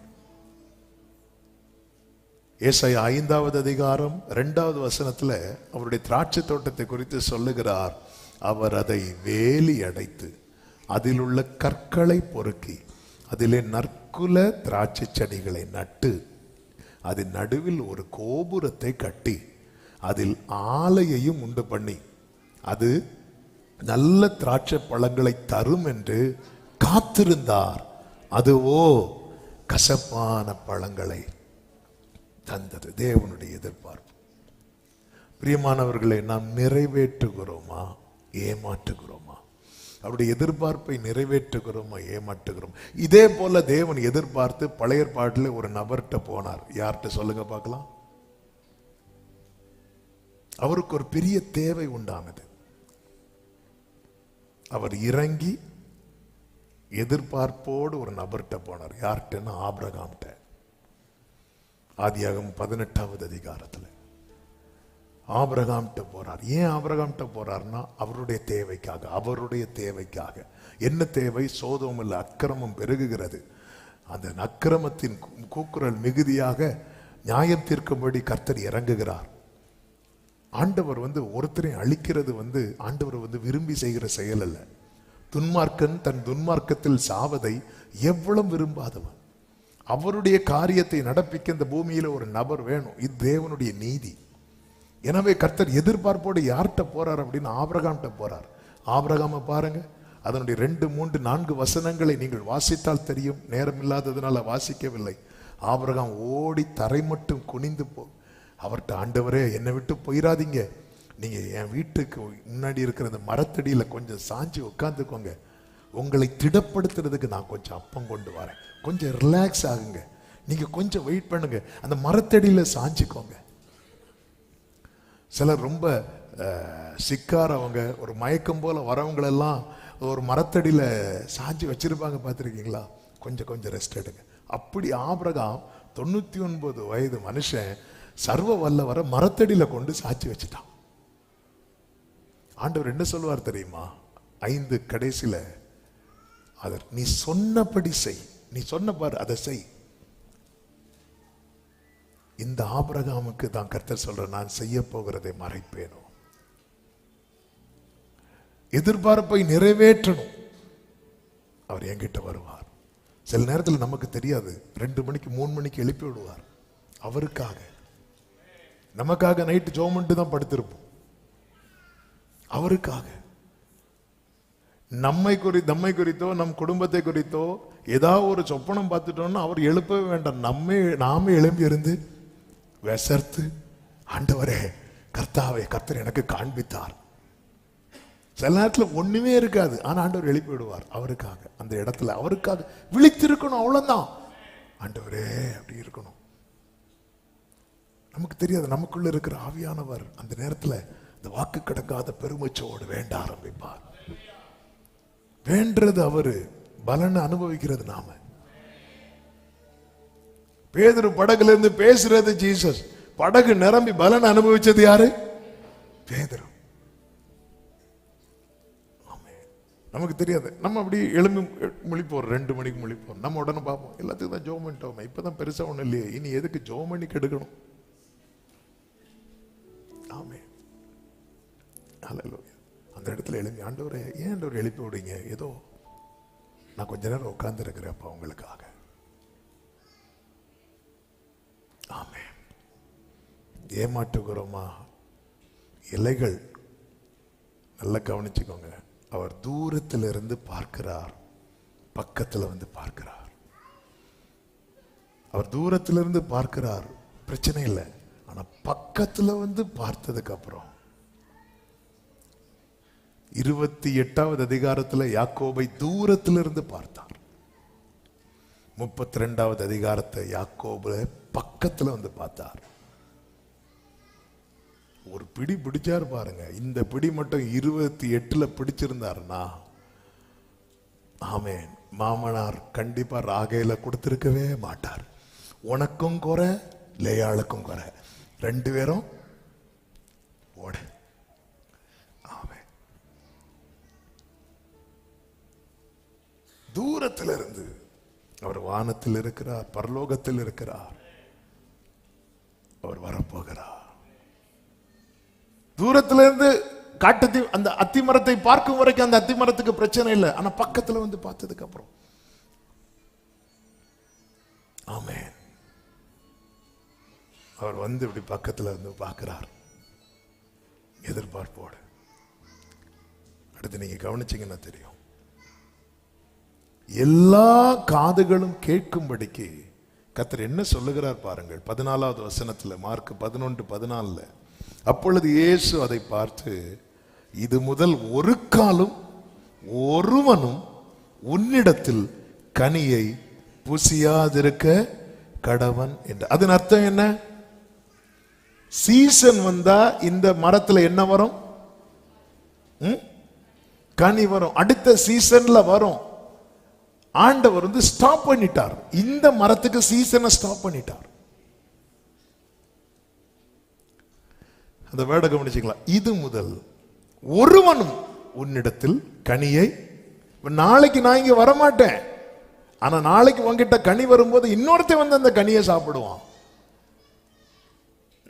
ஏசாயா 5வது அதிகாரம் 2வது வசனத்துல அவருடைய திராட்சை தோட்டத்தை குறித்து சொல்லுகிறார். அவர் அதை வேலி அடைத்து அதில் உள்ள கற்களை பொறுக்கி அதிலே நற்குல திராட்சை செடிகளை நட்டு அதன் நடுவில் ஒரு கோபுரத்தை கட்டி அதில் ஆலையையும் உண்டு பண்ணி அது நல்ல திராட்சை பழங்களை தரும் என்று காத்திருந்தார். அதுவோ கசப்பான பழங்களை தந்தது. தேவனுடைய எதிர்பார்ப்பு. பிரியமானவர்களை, நாம் நிறைவேற்றுகிறோமா, ஏமாற்றுகிறோமா? அவருடைய எதிர்பார்ப்பை நிறைவேற்றுகிறோமா, ஏமாற்றுகிறோம்? இதே போல தேவன் எதிர்பார்த்து பழைய ஏற்பாட்டில் ஒரு நபர்கிட்ட போனார். யார்கிட்ட சொல்லுங்க பார்க்கலாம். அவருக்கு ஒரு பெரிய தேவை உண்டானது. அவர் இறங்கி எதிர்பார்ப்போடு ஒரு நபர்கிட்ட போனார். யார்கிட்டன்னா ஆபிரகாம்கிட்ட. ஆதியாகமம் 18வது அதிகாரத்தில் ஆபிரகாம்கிட்ட போறார். ஏன் ஆபிரகாம்கிட்ட போறார்னா அவருடைய தேவைக்காக. என்ன தேவை? சோதோமில் அக்கிரமம் பெருகுகிறது. அந்த அக்கிரமத்தின் கூக்குரல் மிகுதியாக நியாயம் தீர்க்கும்படி கர்த்தர் இறங்குகிறார். ஆண்டவர் ஒருத்தரையும் அழிக்கிறது ஆண்டவர் விரும்பி செய்கிற செயல் அல்ல. துன்மார்க்கன் தன் துன்மார்க்கத்தில் சாவதை எவ்வளவு விரும்பாதவன். அவருடைய காரியத்தை நடப்பிக்க இந்த பூமியில ஒரு நபர் வேணும். இது தேவனுடைய நீதி. எனவே கர்த்தர் எதிர்பார்ப்போடு யார்கிட்ட போறார் அப்படின்னு ஆபிரகாம்கிட்ட போறார். ஆபிரகாமை பாருங்க, அதனுடைய 2, 3, 4 வசனங்களை நீங்கள் வாசித்தால் தெரியும். நேரம் இல்லாததுனால வாசிக்கவில்லை. ஆபிரகாம் ஓடி தரை மட்டும் குனிந்து அவர்கிட்ட, ஆண்டவரே என்னை விட்டு போயிடாதீங்க, நீங்க என் வீட்டுக்கு முன்னாடி இருக்கிற அந்த மரத்தடியில கொஞ்சம் சாஞ்சி உட்காந்துக்கோங்க, உங்களை திடப்படுத்துறதுக்கு நான் கொஞ்சம் அப்பம் கொண்டு வரேன், கொஞ்சம் ரிலாக்ஸ் ஆகுங்க, நீங்க கொஞ்சம் வெயிட் பண்ணுங்க, அந்த மரத்தடியில சாஞ்சிக்கோங்க. சிலர் ரொம்ப சிக்காரவங்க, ஒரு மயக்கம் போல வரவங்களெல்லாம் ஒரு மரத்தடியில சாஞ்சி வச்சிருப்பாங்க, பார்த்துருக்கீங்களா? கொஞ்சம் ரெஸ்ட் எடுங்க. அப்படி ஆபிரகாம் 99 வயது மனுஷன் சர்வ வல்லவரை மரத்தடியில கொண்டு சாட்சி வச்சுட்டான். ஆண்டவர் என்ன சொல்லுவார் தெரியுமா? 5 கடைசியில, அதர் நீ சொன்னபடி செய், நீ சொன்ன பாரு அதை செய். இந்த ஆபிரகாமுக்கு தான் கர்த்தர் சொல்ற, நான் செய்ய போகிறதை மறைப்பேனோ? எதிர்பார்ப்பை நிறைவேற்றணும். அவர் என்கிட்ட வருவார். சில நேரத்தில் நமக்கு தெரியாது, 2 மணிக்கு 3 மணிக்கு எழுப்பி விடுவார். அவருக்காக, நமக்காக நைட்டு ஜோமன்ட்டு தான் படுத்திருப்போம். அவருக்காக நம்மை குறித்தோ நம் குடும்பத்தை குறித்தோ ஏதாவது ஒரு சொப்பனம் பார்த்துட்டோம்னா அவர் எழுப்பவே வேண்டாம், நாமே எழும்பி இருந்து விசர்த்து, ஆண்டவரே கர்த்தாவே, கர்த்தர் எனக்கு காண்பித்தார். சில நேரத்தில் ஒண்ணுமே இருக்காது, ஆனா ஆண்டவர் எழுப்பி விடுவார். அவருக்காக, அந்த இடத்துல அவருக்காக விழித்திருக்கணும். அவ்வளவுதான். ஆண்டவரே அப்படி இருக்கணும். நமக்கு தெரியாது, நமக்குள்ள இருக்கிற ஆவியானவர் அந்த நேரத்தில் இந்த வாக்கு கடக்காத பெருமச்சோடு வேண்ட ஆரம்பிப்பார். வேண்டது அவரு, பலனை அனுபவிக்கிறது நாம. பேதுரு படகுல இருந்து பேசுறது ஜீசஸ், படகு நிரம்பி பலனை அனுபவிச்சது யாரு? பேதுரு. நமக்கு தெரியாது, நம்ம அப்படி எழும்பி முழிப்போம், 2 மணிக்கு முழிப்போம், நம்ம உடனே பார்ப்போம், எல்லாத்துக்கும் தான் ஜோம் பண்ணிட்டோம், இப்பதான் பெருசா ஒண்ணும் இல்லையே, இனி எதுக்கு ஜோம் பண்ணி கெடுக்கணும்? ஆமே, ஹல்லேலூயா. அந்த இடத்துல எழுப்பி, ஆண்டவரே ஏன் ஆண்டவர் எழுப்பி விடுங்க, ஏதோ நான் கொஞ்ச நேரம் உட்கார்ந்து இருக்கிறேன்ப்பா உங்களுக்காக. ஆமே. ஏமாற்றுகிறோமா? இலைகள் நல்லா கவனிச்சுக்கோங்க. அவர் தூரத்தில் இருந்து பார்க்கிறார், பக்கத்தில் வந்து பார்க்கிறார். அவர் தூரத்தில் இருந்து பார்க்கிறார், பிரச்சனை இல்லை. ஆனா பக்கத்தில் வந்து பார்த்ததுக்கு அப்புறம் 28வது அதிகாரத்தில் யாக்கோபை தூரத்தில் இருந்து பார்த்தார். 32வது அதிகாரத்தை யாக்கோபை பக்கத்தில் வந்து பார்த்தார். ஒரு பிடி பிடிச்சார் பாருங்க. இந்த பிடி மட்டும் 28ல பிடிச்சிருந்தாருன்னா, ஆமென், மாமனார் கண்டிப்பா ராகேல கொடுத்திருக்கவே மாட்டார். உனக்கும் குறை, லேயாளுக்கும் குறை, 2 பேரும் ஓட. ஆமென். தூரத்தில் இருந்து அவர் வானத்தில் இருக்கிறார், பரலோகத்தில் இருக்கிறார். அவர் வரப்போகிறார். தூரத்துல இருந்து காட்டு அந்த அத்திமரத்தை பார்க்கும் வரைக்கும் அந்த அத்திமரத்துக்கு பிரச்சனை இல்லை. ஆனா பக்கத்துல வந்து பார்த்ததுக்கு அப்புறம், ஆமென், அவர் வந்து இப்படி பக்கத்துல வந்து பார்க்கிறார் எதிர்பார்ப்போடு. அடுத்து நீங்க கவனிச்சீங்கன்னா தெரியும், எல்லா காதுகளும் கேட்கும்படிக்கு கர்த்தர் என்ன சொல்லுகிறார் பாருங்கள். 14வது வசனத்துல, மார்க் 11:14, அப்பொழுது இயேசு அதை பார்த்து, இது முதல் ஒரு காலும் ஒருவனும் உன்னிடத்தில் கனியை புசியாதிருக்க கடவன் என்று. அதன் அர்த்தம் என்ன? சீசன் வந்தா இந்த மரத்துல என்ன வரும்? கனி வரும். அடுத்த சீசன்ல வரும். ஆண்டவர் வந்து ஸ்டாப் பண்ணிட்டார். இந்த மரத்துக்கு சீசனை ஸ்டாப் பண்ணிட்டார். அந்த வேர்டை கவனிச்சுக்கலாம். இது முதல் ஒருவனும் உன்னிடத்தில் கனியை, நாளைக்கு நான் இங்க வரமாட்டேன், ஆனா நாளைக்கு உன்கிட்ட கனி வரும்போது இன்னொருத்தன் வந்து அந்த கனியை சாப்பிடுவான்.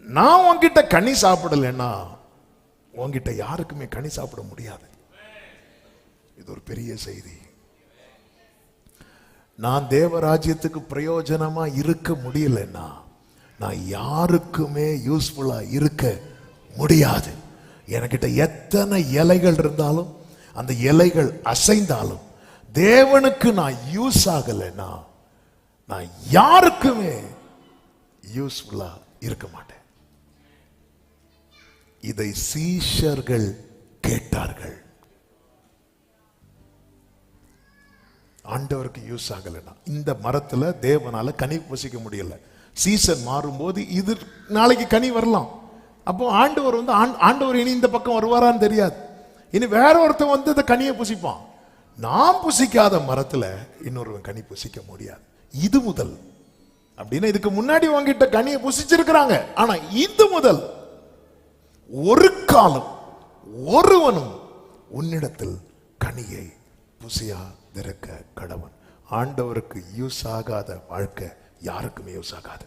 நான் உன்கிட்ட கனி சாப்பிடலன்னா உன்கிட்ட யாருக்குமே கனி சாப்பிட முடியாது. இது ஒரு பெரிய செய்தி. நான் தேவராஜ்யத்துக்கு பிரயோஜனமா இருக்க முடியலன்னா நான் யாருக்குமே யூஸ்ஃபுல்லா இருக்க முடியாது. என்கிட்ட எத்தனை இலைகள் இருந்தாலும், அந்த இலைகள் அசைந்தாலும், தேவனுக்கு நான் யூஸ் ஆகலைன்னா நான் யாருக்குமே யூஸ்ஃபுல்லா இருக்க மாட்டேன். இதை சீஷர்கள் கேட்டார்கள். ஆண்டவருக்கு யூஸ் ஆகலைன்னா, இந்த மரத்துல தேவனால கனி புசிக்க முடியல, சீசன் மாறும்போது இது நாளைக்கு கனி வரலாம். அப்போ ஆண்டவர் வந்து ஆண்டவர் இனி இந்த பக்கம் வருவாரான்னு தெரியாது. இனி வேற ஒருத்தன் வந்து இந்த கனியை புசிப்பான். நாம் புசிக்காத மரத்துல இன்னொருவன் கனி புசிக்க முடியாது. இது முதல் அப்படின்னா, இதுக்கு முன்னாடி உங்ககிட்ட கனியை புசிச்சிருக்கிறாங்க. ஆனா இது முதல் ஒரு காலம் ஒருவனும் உன்னிடத்தில் கனியை புசியாதிருக்க கடவன். ஆண்டவருக்கு யூஸ் ஆகாத வாழ்க்கை யாருக்குமே யூஸ் ஆகாது.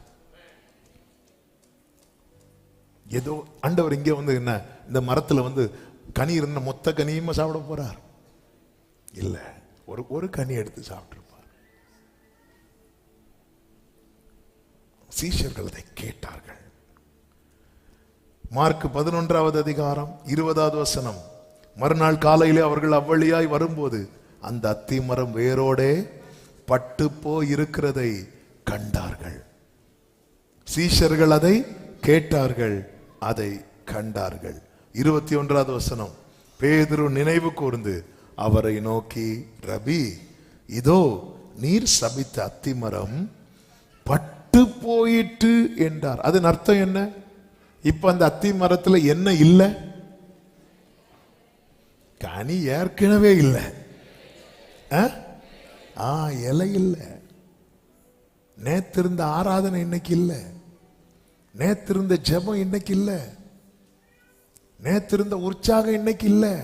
ஏதோ ஆண்டவர் இங்க வந்து என்ன, இந்த மரத்துல வந்து கனி இருந்த மொத்த கனியுமா சாப்பிட போறார்? இல்ல, ஒரு கனி எடுத்து சாப்பிட்டிருப்பார். சீஷர்கள் அதை கேட்டார்கள். மார்க் 11வது அதிகாரம் 20வது வசனம், மறுநாள் காலையிலே அவர்கள் அவ்வழியாய் வரும்போது அந்த அத்திமரம் வேரோடே பட்டு போய் இருக்கிறதை கண்டார்கள். சீஷர்கள் அதை கேட்டார்கள், அதை கண்டார்கள். 21வது வசனம், பேதுரு நினைவு கூர்ந்து அவரை நோக்கி, ரபி, இதோ நீர் சபித்த அத்திமரம் பட்டு போயிட்டு என்றார். அதன் அர்த்தம் என்ன? இப்ப அந்த அத்தி மரத்துல என்ன இல்லை? கனி ஏற்கனவே இல்லை, இலை இல்லை. நேத்திருந்த ஆராதனை இன்னைக்கு இல்லை, நேத்திருந்த ஜெபம் இன்னைக்கு இல்லை, நேத்திருந்த உற்சாகம் இன்னைக்கு இல்லை.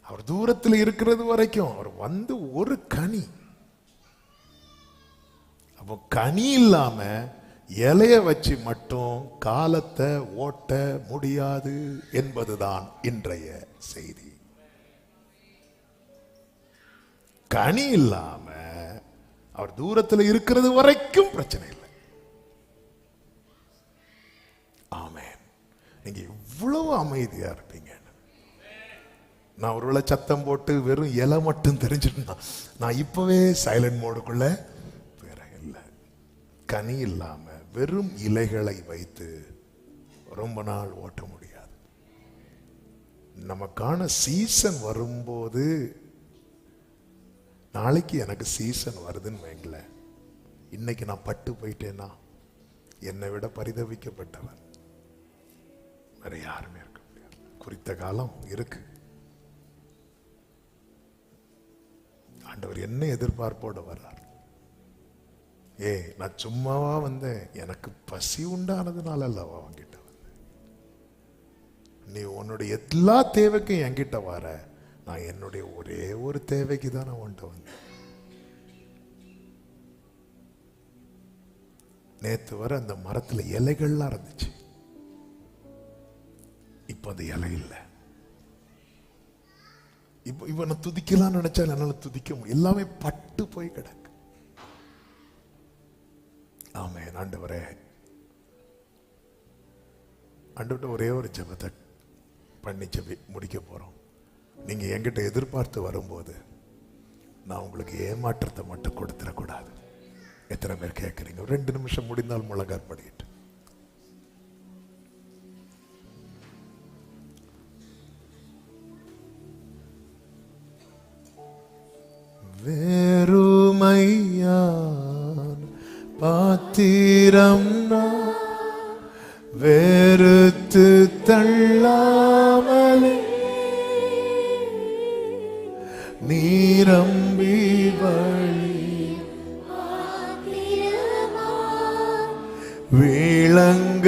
அவர் தூரத்தில் இருக்கிறது வரைக்கும் அவர் வந்து ஒரு கனி. அப்போ கனி இல்லாம இலைய வச்சு மட்டும் காலத்தை ஓட்ட முடியாது என்பதுதான் இன்றைய செய்தி. கனி இல்லாம அவர் தூரத்தில் இருக்கிறது வரைக்கும் பிரச்சனை இல்லை. ஆமென். நீங்க இவ்வளவு அமைதியா இருப்பீங்க. நான் ஒருவேளை சத்தம் போட்டு வெறும் இலை மட்டும் தெரிஞ்சுட்டு நான் இப்பவே சைலண்ட் மோடுக்குள்ள வேற இல்லை. கனி இல்லாம வெறும் இலைகளை வைத்து ரொம்ப நாள் ஓட்ட முடியாது. நமக்கான சீசன் வரும்போது, நாளைக்கு எனக்கு சீசன் வருதுன்னு வைங்கள, இன்னைக்கு நான் பட்டு போயிட்டேன்னா என்னை விட பரிதவிக்கப்பட்டவன் வேற யாருமே இருக்க முடியாது. குறித்த காலம் இருக்கு. ஆண்டவர் என்ன எதிர்பார்ப்போட வர்றார். நான் சும்மாவா வந்தேன், எனக்கு பசி உண்டானதுனால அல்லவா அவங்கிட்ட வந்தேன். நீ உன்னுடைய எல்லா தேவைக்கும் என்கிட்ட வர, நான் என்னுடைய ஒரே ஒரு தேவைக்கு தான் நான் உன்கிட்ட வந்தேன். நேத்து வர அந்த மரத்துல இலைகள்லாம் இருந்துச்சு, இப்ப அந்த இலை இல்லை. இப்ப நான் துதிக்கலாம் நினைச்சா என்னால துதிக்க முடியும். எல்லாமே பட்டு போய் கிடக்கு. ஆமென். ஆண்டவரே, ஆண்டவர்கிட்ட ஒரே ஒரு ஜெபத்தை பண்ணி முடிக்க போறோம். நீங்க என்கிட்ட எதிர்பார்த்து வரும்போது நான் உங்களுக்கு ஏமாற்றத்தை மட்டும் கொடுத்துடக்கூடாது. எத்தனை பேர் கேட்குறீங்க? 2 நிமிஷம் முடிந்தால் முழங்கால் படிக்கிட்டு. வேறுமையான் பாத்திரம் வெறுத்து தள்ளாமலே நீரம்பி வழி விளங்க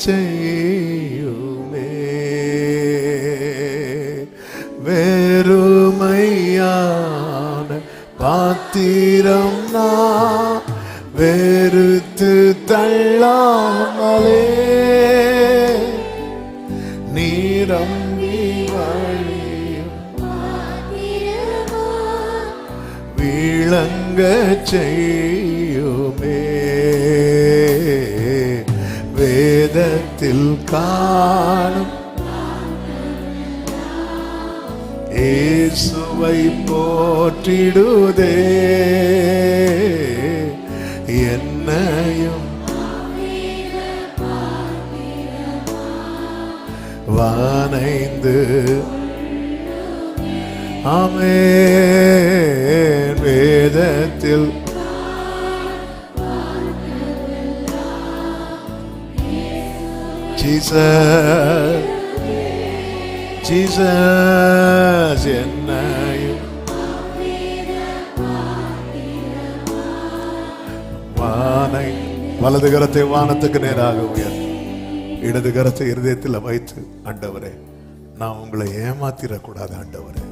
செய்யுமே. வேறுமையான பாத்திரம் நான் வெறுத்து தள்ளாமலே நீரம்பி வழியும் விளங்க செய்யுமே. வேதத்தில் காணும் இயேசுவை போற்றிடுதே, என்னையும் வானைந்து. ஆமென். வேதத்தில் ஜீசஸ் ஜீசஸ் என்னையும் வானை. வலது கரத்தை வானத்துக்கு நேராக உயர், இடது கரத்தை இருதயத்தில் வைத்து, ஆண்டவரே நான் உங்களை ஏமாத்திடக்கூடாது. ஆண்டவரே,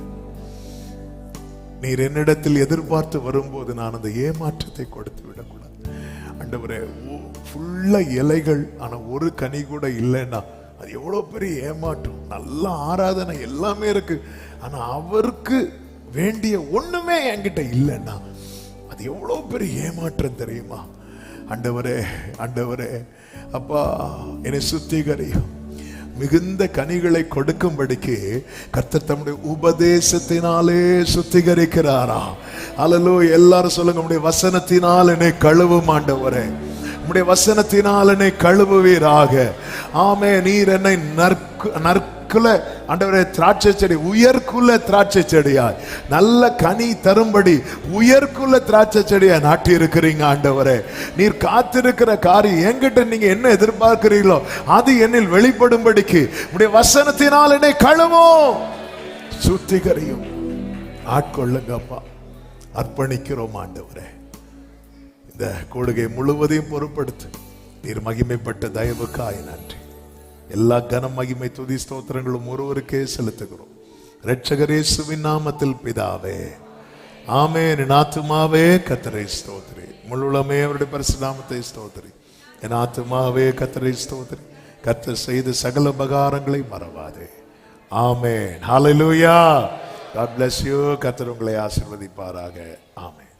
நீர் என்னிடத்தில் எதிர்பார்த்து வரும்போது நான் அந்த ஏமாற்றத்தை கொடுத்து விடக்கூடாது. ஆண்டவரே, ஃபுல்லா இலைகள் ஆனா ஒரு கனி கூட இல்லைன்னா அது எவ்வளவு பெரிய ஏமாற்றம். நல்ல ஆராதனை எல்லாமே இருக்கு, ஆனா அவருக்கு வேண்டிய ஒண்ணுமே என்கிட்ட இல்லைன்னா அது எவ்வளவு பெரிய ஏமாற்றம் தெரியுமா? ஆண்டவரே, ஆண்டவரே, அப்பா என்னை சுத்திகரியும், மிகுந்த கனிகளை கொடுக்கும்படிக்கு கர்த்தர் தம்முடைய உபதேசத்தினாலே சுத்திகரிக்கிறாரா? அல்லேலூயா. எல்லாரும் சொல்லுங்க, உம்முடைய வசனத்தினால் என்னை கழுவும் ஆண்டவரே, உம்முடைய வசனத்தினால் என்னை கழுவுவீராக. ஆமே. நீர் என்னை நற்குல ஆண்டவரே திராட்சை செடி, உயர்குல திராட்சை செடியாய் நல்ல கனி தரும்படி உயர்குல திராட்சை செடியாய் நாட்டி இருக்கிறீங்க ஆண்டவரே. நீர் காத்திருக்கிற காரியம் என்கிட்ட நீங்க என்ன எதிர்பார்க்கிறீங்களோ அது என்னில் வெளிப்படும்படிக்கு உம்முடைய வசனத்தினால் என்னை கழுவும், சுத்திகரியும், ஆட்கொள்ளுங்கப்பா. அர்ப்பணிக்கிறோம் ஆண்டவரே. இந்த கூடுகை முழுவதையும் பொறுப்படுத்து. நீர் மகிமைப்பட்ட தயவுக்காய் நன்றி. எல்லா கன மகிமை துதி ஸ்தோத்திரங்களும் ஒருவருக்கே செலுத்துகிறோம். இரட்சகர் இயேசுவின் நாமத்தில் பிதாவே, ஆமென். என் ஆத்துமாவே கர்த்தரை ஸ்தோத்திரி, முழுவதுமே அவருடைய பரிசுத்த நாமத்தை ஸ்தோத்திரி. என் ஆத்துமாவே கர்த்தரை ஸ்தோத்திரி. கர்த்தர் செய்த சகல உபகாரங்களை மறவாதே. ஆமென். ஹalleluya. God bless you. கர்த்தர் உங்களை ஆசீர்வதிப்பாராக. ஆமென்.